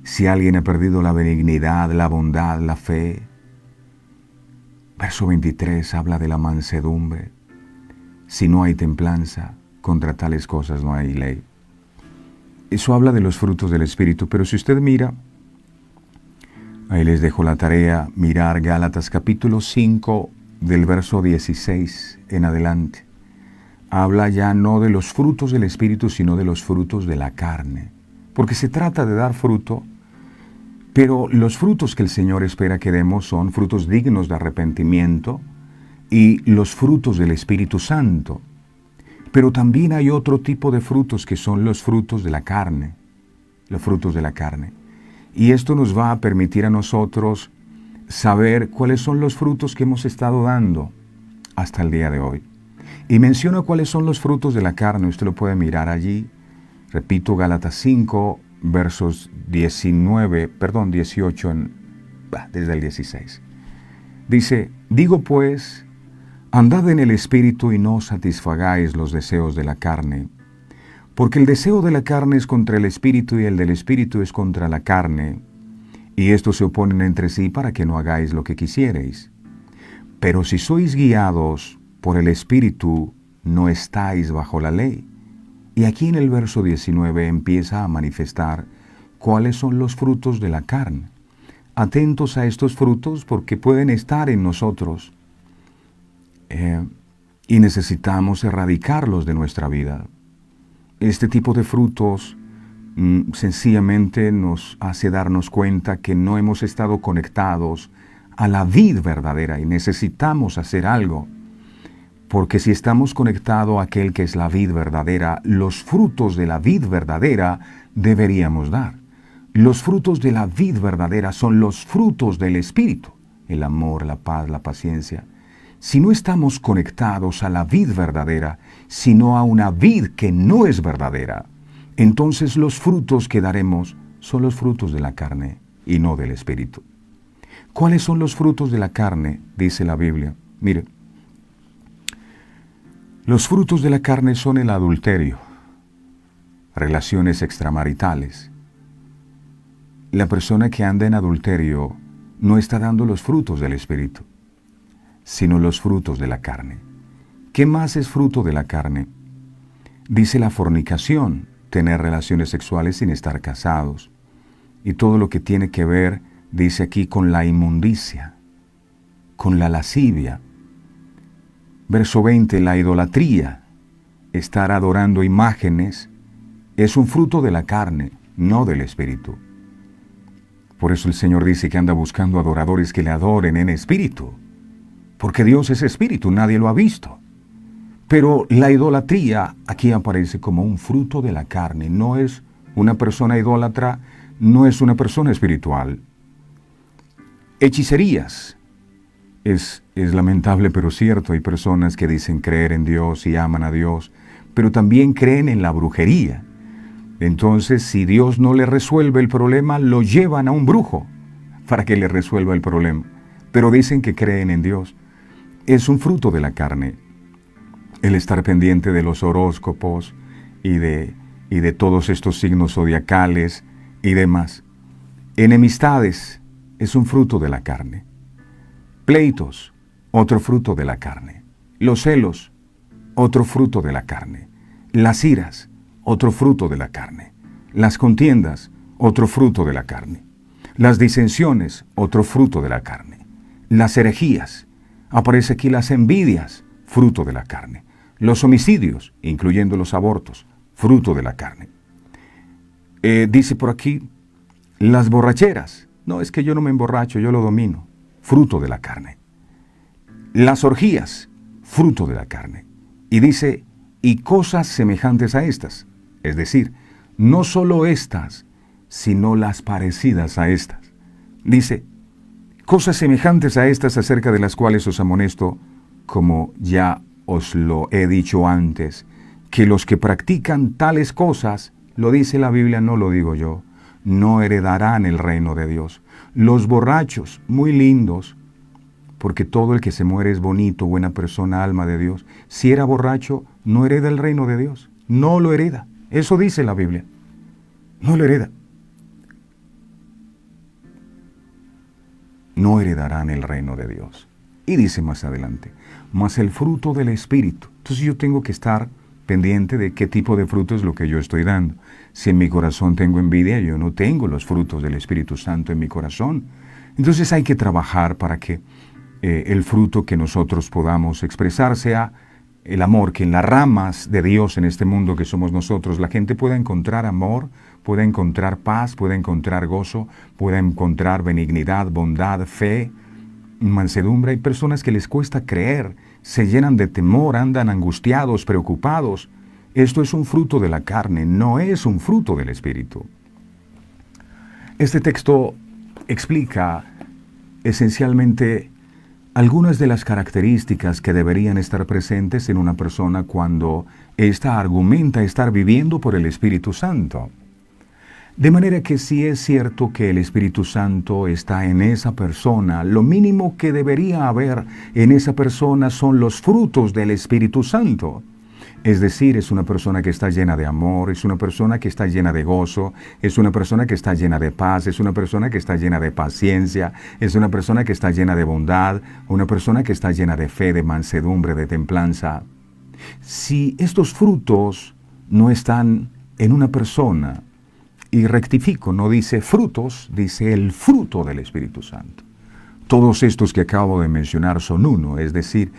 Speaker 4: Si alguien ha perdido la benignidad, la bondad, la fe. Verso 23 habla de la mansedumbre. Si no hay templanza, contra tales cosas no hay ley. Eso habla de los frutos del Espíritu, pero si usted mira, ahí les dejo la tarea, mirar Gálatas capítulo 5 del verso 16 en adelante. Habla ya no de los frutos del Espíritu, sino de los frutos de la carne. Porque se trata de dar fruto, pero los frutos que el Señor espera que demos son frutos dignos de arrepentimiento y los frutos del Espíritu Santo. Pero también hay otro tipo de frutos que son los frutos de la carne. Los frutos de la carne. Y esto nos va a permitir a nosotros saber cuáles son los frutos que hemos estado dando hasta el día de hoy. Y menciona cuáles son los frutos de la carne. Usted lo puede mirar allí. Repito, Gálatas 5, versos 18, desde el 16. Dice, digo pues, andad en el Espíritu y no satisfagáis los deseos de la carne. Porque el deseo de la carne es contra el Espíritu y el del Espíritu es contra la carne. Y estos se oponen entre sí para que no hagáis lo que quisiereis. Pero si sois guiados por el Espíritu, no estáis bajo la ley. Y aquí en el verso 19 empieza a manifestar cuáles son los frutos de la carne. Atentos a estos frutos porque pueden estar en nosotros y necesitamos erradicarlos de nuestra vida. este tipo de frutos sencillamente nos hace darnos cuenta que no hemos estado conectados a la vid verdadera y necesitamos hacer algo. Porque si estamos conectados a aquel que es la vid verdadera, los frutos de la vid verdadera deberíamos dar. Los frutos de la vid verdadera son los frutos del Espíritu, el amor, la paz, la paciencia. Si no estamos conectados a la vid verdadera, sino a una vid que no es verdadera, entonces los frutos que daremos son los frutos de la carne y no del Espíritu. ¿Cuáles son los frutos de la carne? Dice la Biblia. Mire, los frutos de la carne son el adulterio, relaciones extramaritales. La persona que anda en adulterio no está dando los frutos del Espíritu, sino los frutos de la carne. ¿Qué más es fruto de la carne? Dice la fornicación, tener relaciones sexuales sin estar casados. Y todo lo que tiene que ver, dice aquí, con la inmundicia, con la lascivia. Verso 20, la idolatría, estar adorando imágenes, es un fruto de la carne, no del Espíritu. Por eso el Señor dice que anda buscando adoradores que le adoren en espíritu. Porque Dios es espíritu, nadie lo ha visto. Pero la idolatría aquí aparece como un fruto de la carne. No es una persona idólatra, no es una persona espiritual. Hechicerías. Es lamentable pero cierto, hay personas que dicen creer en Dios y aman a Dios, pero también creen en la brujería. Entonces, si Dios no le resuelve el problema, lo llevan a un brujo para que le resuelva el problema. Pero dicen que creen en Dios. Es un fruto de la carne. El estar pendiente de los horóscopos y de todos estos signos zodiacales y demás. Enemistades es un fruto de la carne. Pleitos, otro fruto de la carne. Los celos, otro fruto de la carne. Las iras, otro fruto de la carne. Las contiendas, otro fruto de la carne. Las disensiones, otro fruto de la carne. Las herejías, aparece aquí las envidias, fruto de la carne. Los homicidios, incluyendo los abortos, fruto de la carne. Dice por aquí, las borracheras. No, es que yo no me emborracho, yo lo domino. Fruto de la carne. Las orgías, fruto de la carne. Y dice, y cosas semejantes a estas. Es decir, no solo estas, sino las parecidas a estas. Dice, cosas semejantes a estas acerca de las cuales os amonesto, como ya os lo he dicho antes, que los que practican tales cosas, lo dice la Biblia, no lo digo yo, no heredarán el reino de Dios. Los borrachos, muy lindos, porque todo el que se muere es bonito, buena persona, alma de Dios. Si era borracho, no hereda el reino de Dios, no lo hereda. Eso dice la Biblia, no lo hereda. No heredarán el reino de Dios. Y dice más adelante, mas el fruto del Espíritu. Entonces yo tengo que estar pendiente de qué tipo de fruto es lo que yo estoy dando. Si en mi corazón tengo envidia, yo no tengo los frutos del Espíritu Santo en mi corazón. Entonces hay que trabajar para que el fruto que nosotros podamos expresar sea el amor, que en las ramas de Dios en este mundo que somos nosotros, la gente pueda encontrar amor, pueda encontrar paz, pueda encontrar gozo, pueda encontrar benignidad, bondad, fe, mansedumbre. Hay personas que les cuesta creer, se llenan de temor, andan angustiados, preocupados. Esto es un fruto de la carne, no es un fruto del Espíritu. Este texto explica esencialmente algunas de las características que deberían estar presentes en una persona cuando ésta argumenta estar viviendo por el Espíritu Santo. De manera que si es cierto que el Espíritu Santo está en esa persona, lo mínimo que debería haber en esa persona son los frutos del Espíritu Santo. Es decir, es una persona que está llena de amor, es una persona que está llena de gozo, es una persona que está llena de paz, es una persona que está llena de paciencia, es una persona que está llena de bondad, una persona que está llena de fe, de mansedumbre, de templanza. Si estos frutos no están en una persona, y rectifico, no dice frutos, dice el fruto del Espíritu Santo. todos estos que acabo de mencionar son uno, es decir,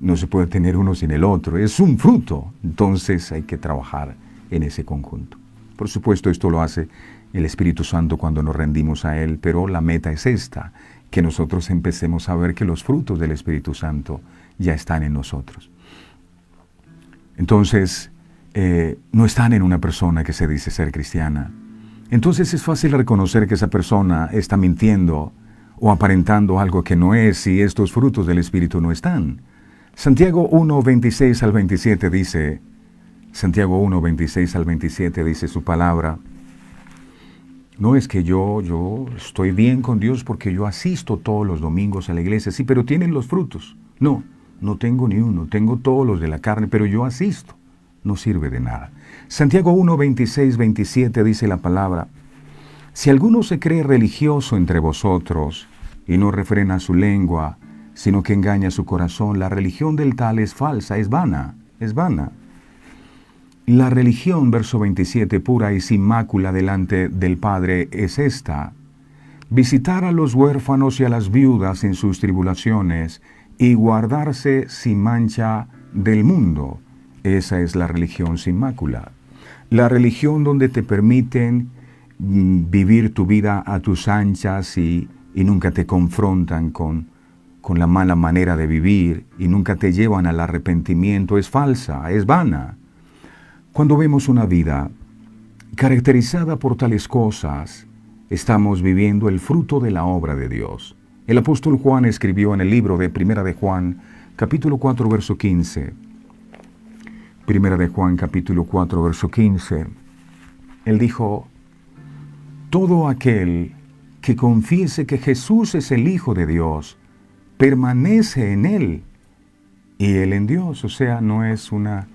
Speaker 4: no se puede tener uno sin el otro, es un fruto, entonces hay que trabajar en ese conjunto. Por supuesto, esto lo hace el Espíritu Santo cuando nos rendimos a Él, pero la meta es esta, que nosotros empecemos a ver que los frutos del Espíritu Santo ya están en nosotros. Entonces, no están en una persona que se dice ser cristiana. Entonces es fácil reconocer que esa persona está mintiendo o aparentando algo que no es si estos frutos del Espíritu no están. Santiago 1, 26 al 27 dice, Santiago 1, 26 al 27 dice su palabra, no es que yo estoy bien con Dios porque yo asisto todos los domingos a la iglesia, sí, pero tienen los frutos. No, no tengo ni uno, tengo todos los de la carne, pero yo asisto. No sirve de nada. Santiago 1, 26, 27 dice la palabra, si alguno se cree religioso entre vosotros y no refrena su lengua, sino que engaña su corazón, la religión del tal es falsa, es vana, es vana. La religión, verso 27, pura y sin mácula delante del Padre es esta, visitar a los huérfanos y a las viudas en sus tribulaciones y guardarse sin mancha del mundo. Esa es la religión sin mácula. La religión donde te permiten vivir tu vida a tus anchas y nunca te confrontan con la mala manera de vivir y nunca te llevan al arrepentimiento es falsa, es vana. Cuando vemos una vida caracterizada por tales cosas, estamos viviendo el fruto de la obra de Dios. El apóstol Juan escribió en el libro de Primera de Juan, capítulo 4, verso 15. Primera de Juan, capítulo 4, verso 15. Él dijo, todo aquel que confiese que Jesús es el Hijo de Dios, permanece en Él y Él en Dios. O sea, no es una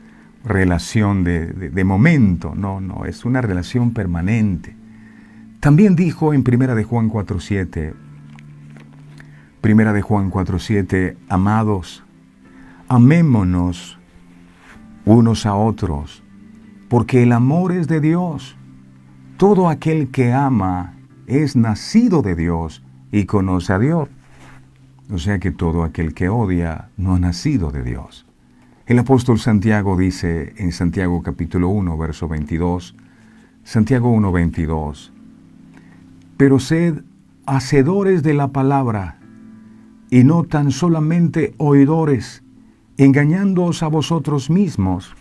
Speaker 4: relación de momento, no, es una relación permanente. También dijo en Primera de Juan 4:7, Primera de Juan 4:7, amados, amémonos unos a otros, porque el amor es de Dios. Todo aquel que ama es nacido de Dios y conoce a Dios. O sea que todo aquel que odia no ha nacido de Dios. El apóstol Santiago dice en Santiago capítulo 1, verso 22, Santiago 1, 22, pero sed hacedores de la palabra, y no tan solamente oidores, engañándoos a vosotros mismos.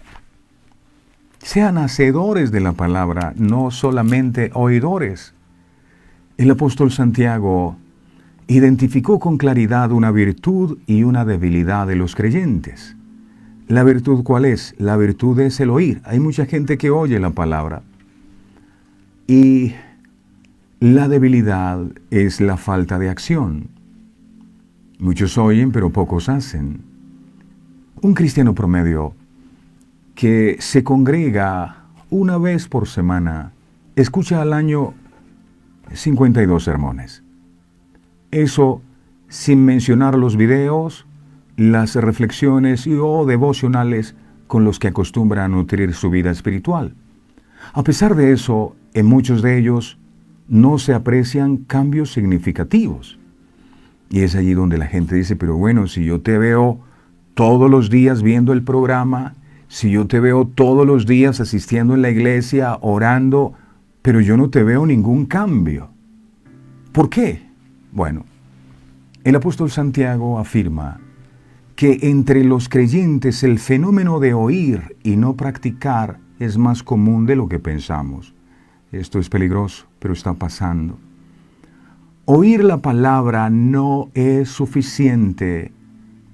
Speaker 4: Sean hacedores de la palabra, no solamente oidores. El apóstol Santiago identificó con claridad una virtud y una debilidad de los creyentes. ¿La virtud cuál es? La virtud es el oír. Hay mucha gente que oye la palabra. Y la debilidad es la falta de acción. Muchos oyen, pero pocos hacen. Un cristiano promedio que se congrega una vez por semana, escucha al año 52 sermones. Eso sin mencionar los videos, las reflexiones o devocionales con los que acostumbra a nutrir su vida espiritual. A pesar de eso, en muchos de ellos no se aprecian cambios significativos. Y es allí donde la gente dice, pero bueno, si yo te veo todos los días viendo el programa, si yo te veo todos los días asistiendo en la iglesia, orando, pero yo no te veo ningún cambio. ¿Por qué? Bueno, el apóstol Santiago afirma que entre los creyentes el fenómeno de oír y no practicar es más común de lo que pensamos. Esto es peligroso, pero está pasando. Oír la palabra no es suficiente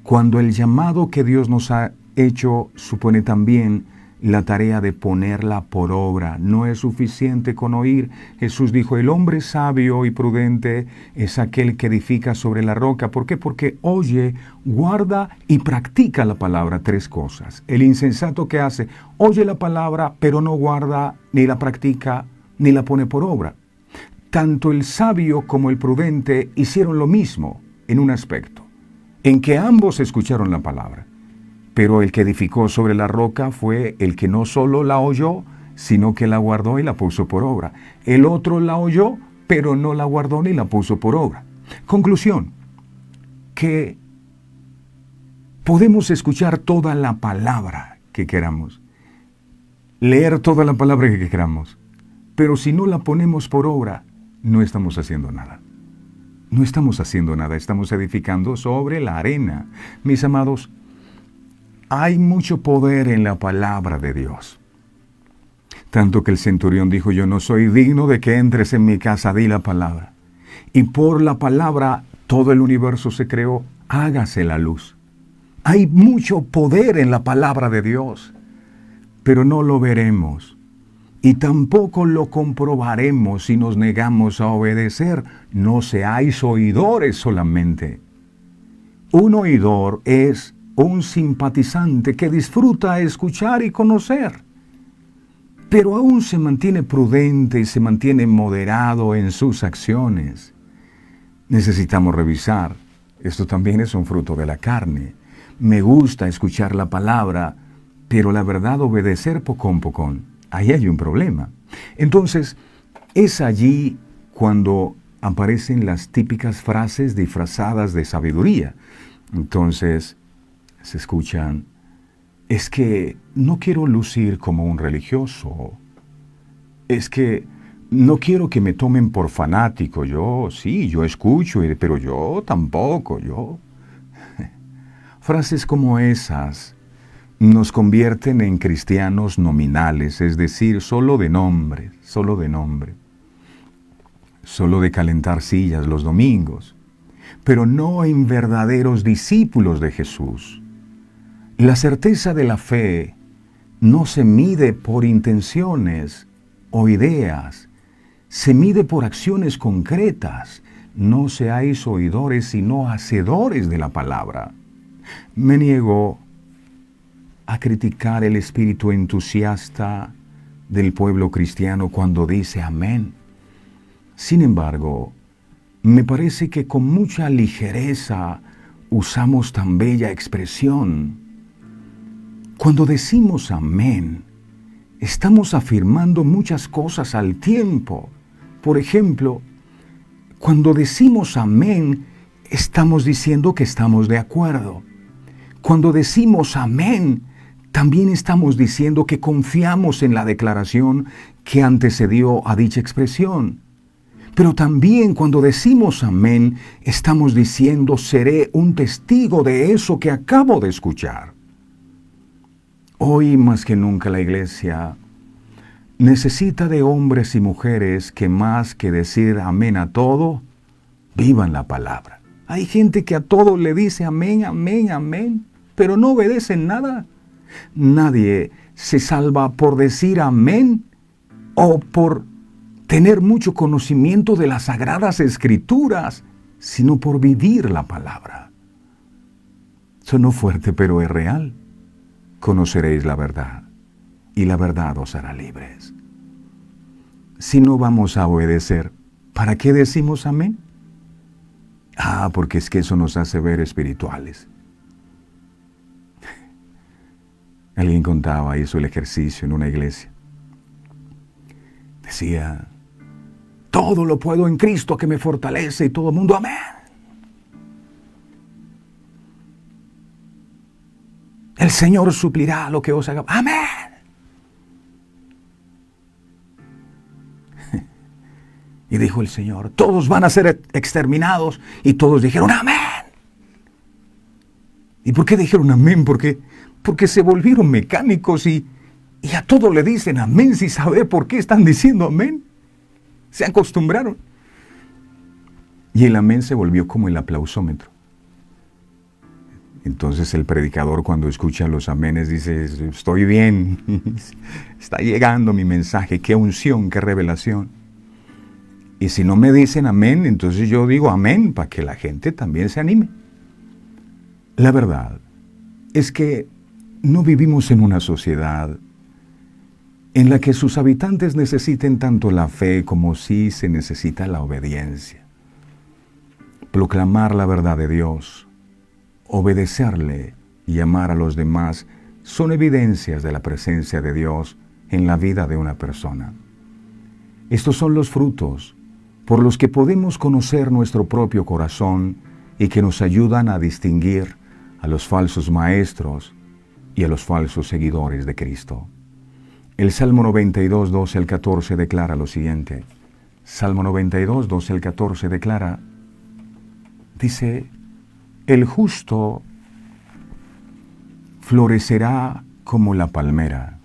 Speaker 4: cuando el llamado que Dios nos ha hecho supone también la tarea de ponerla por obra. No es suficiente con oír. Jesús dijo, el hombre sabio y prudente es aquel que edifica sobre la roca. ¿Por qué? Porque oye, guarda y practica la palabra. Tres cosas. El insensato que hace, oye la palabra, pero no guarda, ni la practica, ni la pone por obra. Tanto el sabio como el prudente hicieron lo mismo en un aspecto, en que ambos escucharon la palabra. Pero el que edificó sobre la roca fue el que no solo la oyó, sino que la guardó y la puso por obra. El otro la oyó, pero no la guardó ni la puso por obra. Conclusión, que podemos escuchar toda la palabra que queramos, leer toda la palabra que queramos, pero si no la ponemos por obra, no estamos haciendo nada. No estamos haciendo nada, estamos edificando sobre la arena. Mis amados, hay mucho poder en la palabra de Dios. Tanto que el centurión dijo, yo no soy digno de que entres en mi casa, di la palabra. Y por la palabra todo el universo se creó, hágase la luz. Hay mucho poder en la palabra de Dios, pero no lo veremos. Y tampoco lo comprobaremos si nos negamos a obedecer. No seáis oidores solamente. Un oidor es un simpatizante que disfruta escuchar y conocer, pero aún se mantiene prudente y se mantiene moderado en sus acciones. Necesitamos revisar. Esto también es un fruto de la carne. Me gusta escuchar la palabra, pero la verdad obedecer pocón pocón. Ahí hay un problema. Entonces, es allí cuando aparecen las típicas frases disfrazadas de sabiduría. Entonces, se escuchan, es que no quiero lucir como un religioso. Es que no quiero que me tomen por fanático. Yo escucho, pero yo tampoco, yo. Frases como esas nos convierten en cristianos nominales, es decir, solo de nombre, solo de calentar sillas los domingos, pero no en verdaderos discípulos de Jesús. La certeza de la fe no se mide por intenciones o ideas, se mide por acciones concretas. No seáis oidores, sino hacedores de la palabra. Me niego a criticar el espíritu entusiasta del pueblo cristiano cuando dice amén. Sin embargo, me parece que con mucha ligereza usamos tan bella expresión. Cuando decimos amén, estamos afirmando muchas cosas al tiempo. Por ejemplo, cuando decimos amén, estamos diciendo que estamos de acuerdo. Cuando decimos amén, también estamos diciendo que confiamos en la declaración que antecedió a dicha expresión. Pero también cuando decimos amén, estamos diciendo seré un testigo de eso que acabo de escuchar. Hoy más que nunca la iglesia necesita de hombres y mujeres que más que decir amén a todo, vivan la palabra. Hay gente que a todo le dice amén, amén, amén, pero no obedecen nada. Nadie se salva por decir amén o por tener mucho conocimiento de las sagradas escrituras, sino por vivir la palabra. Sonó fuerte, pero es real. Conoceréis la verdad, y la verdad os hará libres. Si no vamos a obedecer, ¿para qué decimos amén? Porque es que eso nos hace ver espirituales. Alguien contaba, hizo el ejercicio en una iglesia. Decía, todo lo puedo en Cristo que me fortalece, y todo el mundo, amén. El Señor suplirá lo que os haga. Amén. Y dijo el Señor, todos van a ser exterminados. Y todos dijeron, amén. ¿Y por qué dijeron amén? Porque se volvieron mecánicos y a todo le dicen amén sin saber por qué están diciendo amén. Se acostumbraron. Y el amén se volvió como el aplausómetro. Entonces el predicador, cuando escucha los amenes, dice, estoy bien, está llegando mi mensaje, qué unción, qué revelación. Y si no me dicen amén, entonces yo digo amén para que la gente también se anime. La verdad es que no vivimos en una sociedad en la que sus habitantes necesiten tanto la fe como sí se necesita la obediencia. Proclamar la verdad de Dios, obedecerle y amar a los demás son evidencias de la presencia de Dios en la vida de una persona. Estos son los frutos por los que podemos conocer nuestro propio corazón y que nos ayudan a distinguir a los falsos maestros y a los falsos seguidores de Cristo. El Salmo 92, 12 al 14 declara lo siguiente. Salmo 92, 12 al 14 declara, dice, el justo florecerá como la palmera,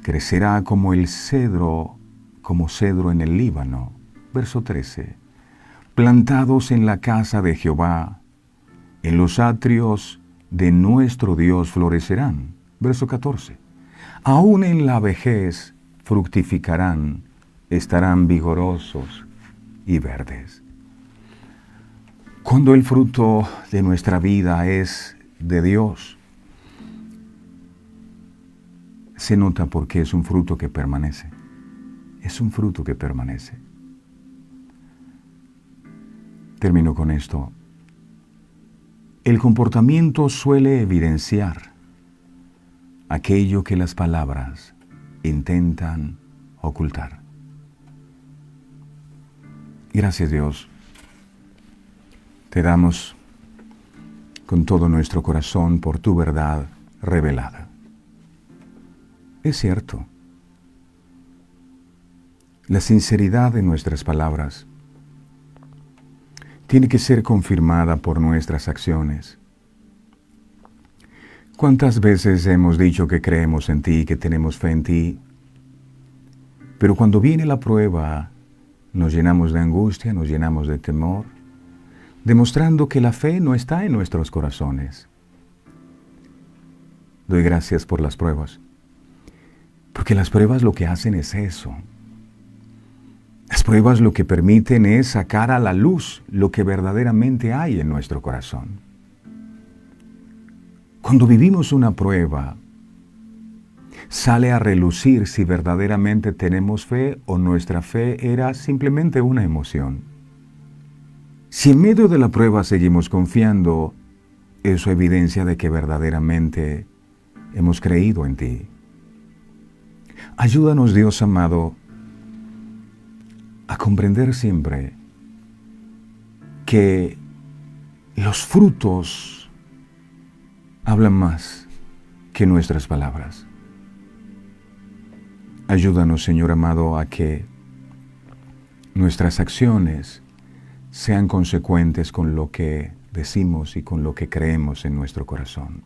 Speaker 4: crecerá como cedro en el Líbano. Verso 13. Plantados en la casa de Jehová, en los atrios de nuestro Dios florecerán. Verso 14. Aún en la vejez fructificarán, estarán vigorosos y verdes. Cuando el fruto de nuestra vida es de Dios, se nota porque es un fruto que permanece. Es un fruto que permanece. Termino con esto. El comportamiento suele evidenciar aquello que las palabras intentan ocultar. Gracias, Dios. Te damos con todo nuestro corazón por tu verdad revelada. Es cierto, la sinceridad de nuestras palabras tiene que ser confirmada por nuestras acciones. ¿Cuántas veces hemos dicho que creemos en ti, que tenemos fe en ti? Pero cuando viene la prueba, nos llenamos de angustia, nos llenamos de temor, demostrando que la fe no está en nuestros corazones. Doy gracias por las pruebas, porque las pruebas lo que hacen es eso. Las pruebas lo que permiten es sacar a la luz lo que verdaderamente hay en nuestro corazón. Cuando vivimos una prueba, sale a relucir si verdaderamente tenemos fe o nuestra fe era simplemente una emoción. Si en medio de la prueba seguimos confiando, eso evidencia de que verdaderamente hemos creído en ti. Ayúdanos, Dios amado, a comprender siempre que los frutos hablan más que nuestras palabras. Ayúdanos, Señor amado, a que nuestras acciones sean consecuentes con lo que decimos y con lo que creemos en nuestro corazón.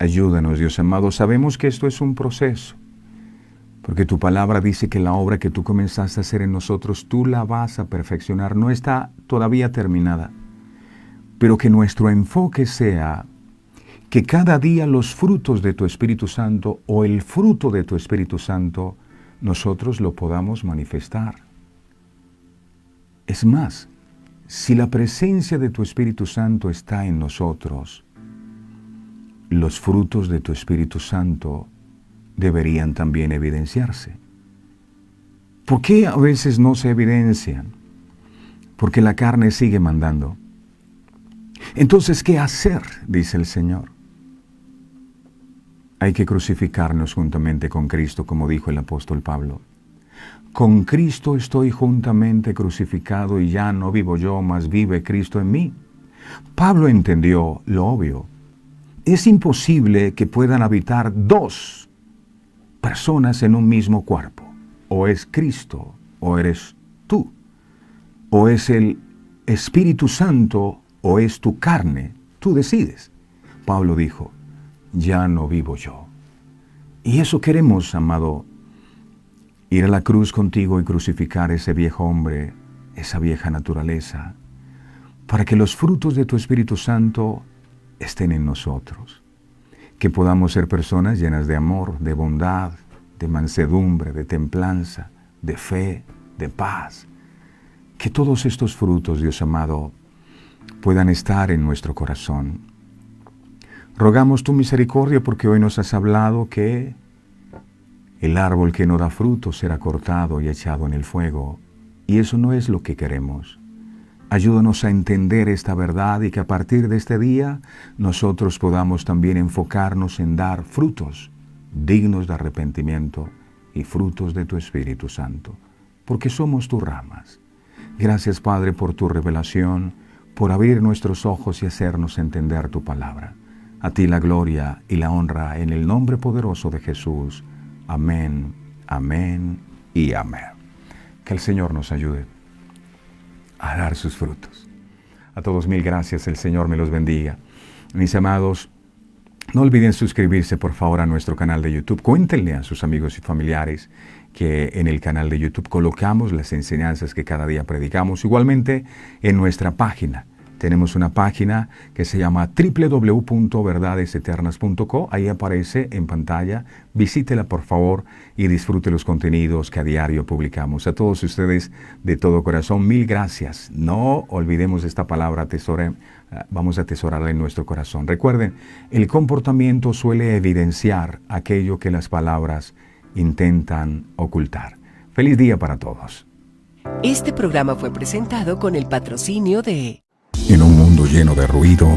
Speaker 4: Ayúdanos, Dios amado. Sabemos que esto es un proceso, porque tu palabra dice que la obra que tú comenzaste a hacer en nosotros, tú la vas a perfeccionar. No está todavía terminada, pero que nuestro enfoque sea que cada día los frutos de tu Espíritu Santo o el fruto de tu Espíritu Santo, nosotros lo podamos manifestar. Es más, si la presencia de tu Espíritu Santo está en nosotros, los frutos de tu Espíritu Santo deberían también evidenciarse. ¿Por qué a veces no se evidencian? Porque la carne sigue mandando. Entonces, ¿qué hacer? Dice el Señor. Hay que crucificarnos juntamente con Cristo, como dijo el apóstol Pablo. Con Cristo estoy juntamente crucificado y ya no vivo yo, mas vive Cristo en mí. Pablo entendió lo obvio. Es imposible que puedan habitar dos personas en un mismo cuerpo. O es Cristo, o eres tú. O es el Espíritu Santo, o es tu carne. Tú decides. Pablo dijo, ya no vivo yo. Y eso queremos, amado, ir a la cruz contigo y crucificar ese viejo hombre, esa vieja naturaleza, para que los frutos de tu Espíritu Santo estén en nosotros. Que podamos ser personas llenas de amor, de bondad, de mansedumbre, de templanza, de fe, de paz. Que todos estos frutos, Dios amado, puedan estar en nuestro corazón. Rogamos tu misericordia porque hoy nos has hablado que el árbol que no da fruto será cortado y echado en el fuego. Y eso no es lo que queremos. Ayúdanos a entender esta verdad y que a partir de este día nosotros podamos también enfocarnos en dar frutos dignos de arrepentimiento y frutos de tu Espíritu Santo. porque somos tus ramas. Gracias, Padre, por tu revelación, por abrir nuestros ojos y hacernos entender tu palabra. A ti la gloria y la honra en el nombre poderoso de Jesús. Amén, amén y amén. Que el Señor nos ayude a dar sus frutos. A todos mil gracias, el Señor me los bendiga. Mis amados, no olviden suscribirse por favor a nuestro canal de YouTube. Cuéntenle a sus amigos y familiares que en el canal de YouTube colocamos las enseñanzas que cada día predicamos. Igualmente en nuestra página. Tenemos una página que se llama www.verdadeseternas.co. Ahí aparece en pantalla. Visítela por favor y disfrute los contenidos que a diario publicamos. A todos ustedes de todo corazón, mil gracias. No olvidemos esta palabra, vamos a atesorarla en nuestro corazón. Recuerden, el comportamiento suele evidenciar aquello que las palabras intentan ocultar. Feliz día para todos.
Speaker 1: Este programa fue presentado con el patrocinio de...
Speaker 2: En un mundo lleno de ruido,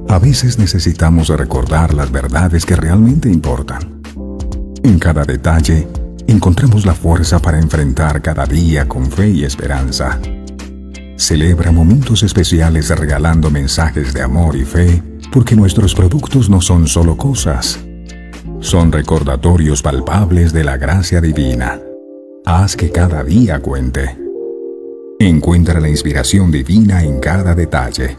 Speaker 2: a veces necesitamos recordar las verdades que realmente importan. En cada detalle, encontremos la fuerza para enfrentar cada día con fe y esperanza. Celebra momentos especiales regalando mensajes de amor y fe, porque nuestros productos no son solo cosas, son recordatorios palpables de la gracia divina. Haz que cada día cuente. Encuentra la inspiración divina en cada detalle.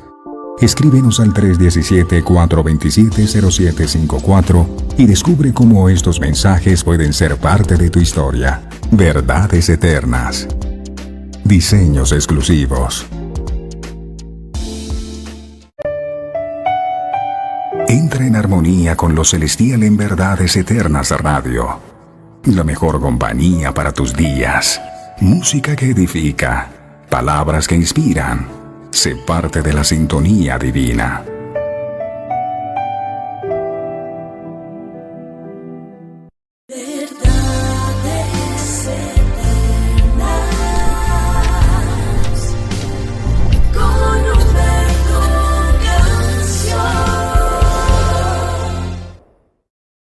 Speaker 2: Escríbenos al 317-427-0754 y descubre cómo estos mensajes pueden ser parte de tu historia. Verdades eternas. Diseños exclusivos. Entra en armonía con lo celestial en Verdades Eternas Radio. La mejor compañía para tus días. Música que edifica. Palabras que inspiran. Sé parte de la sintonía divina.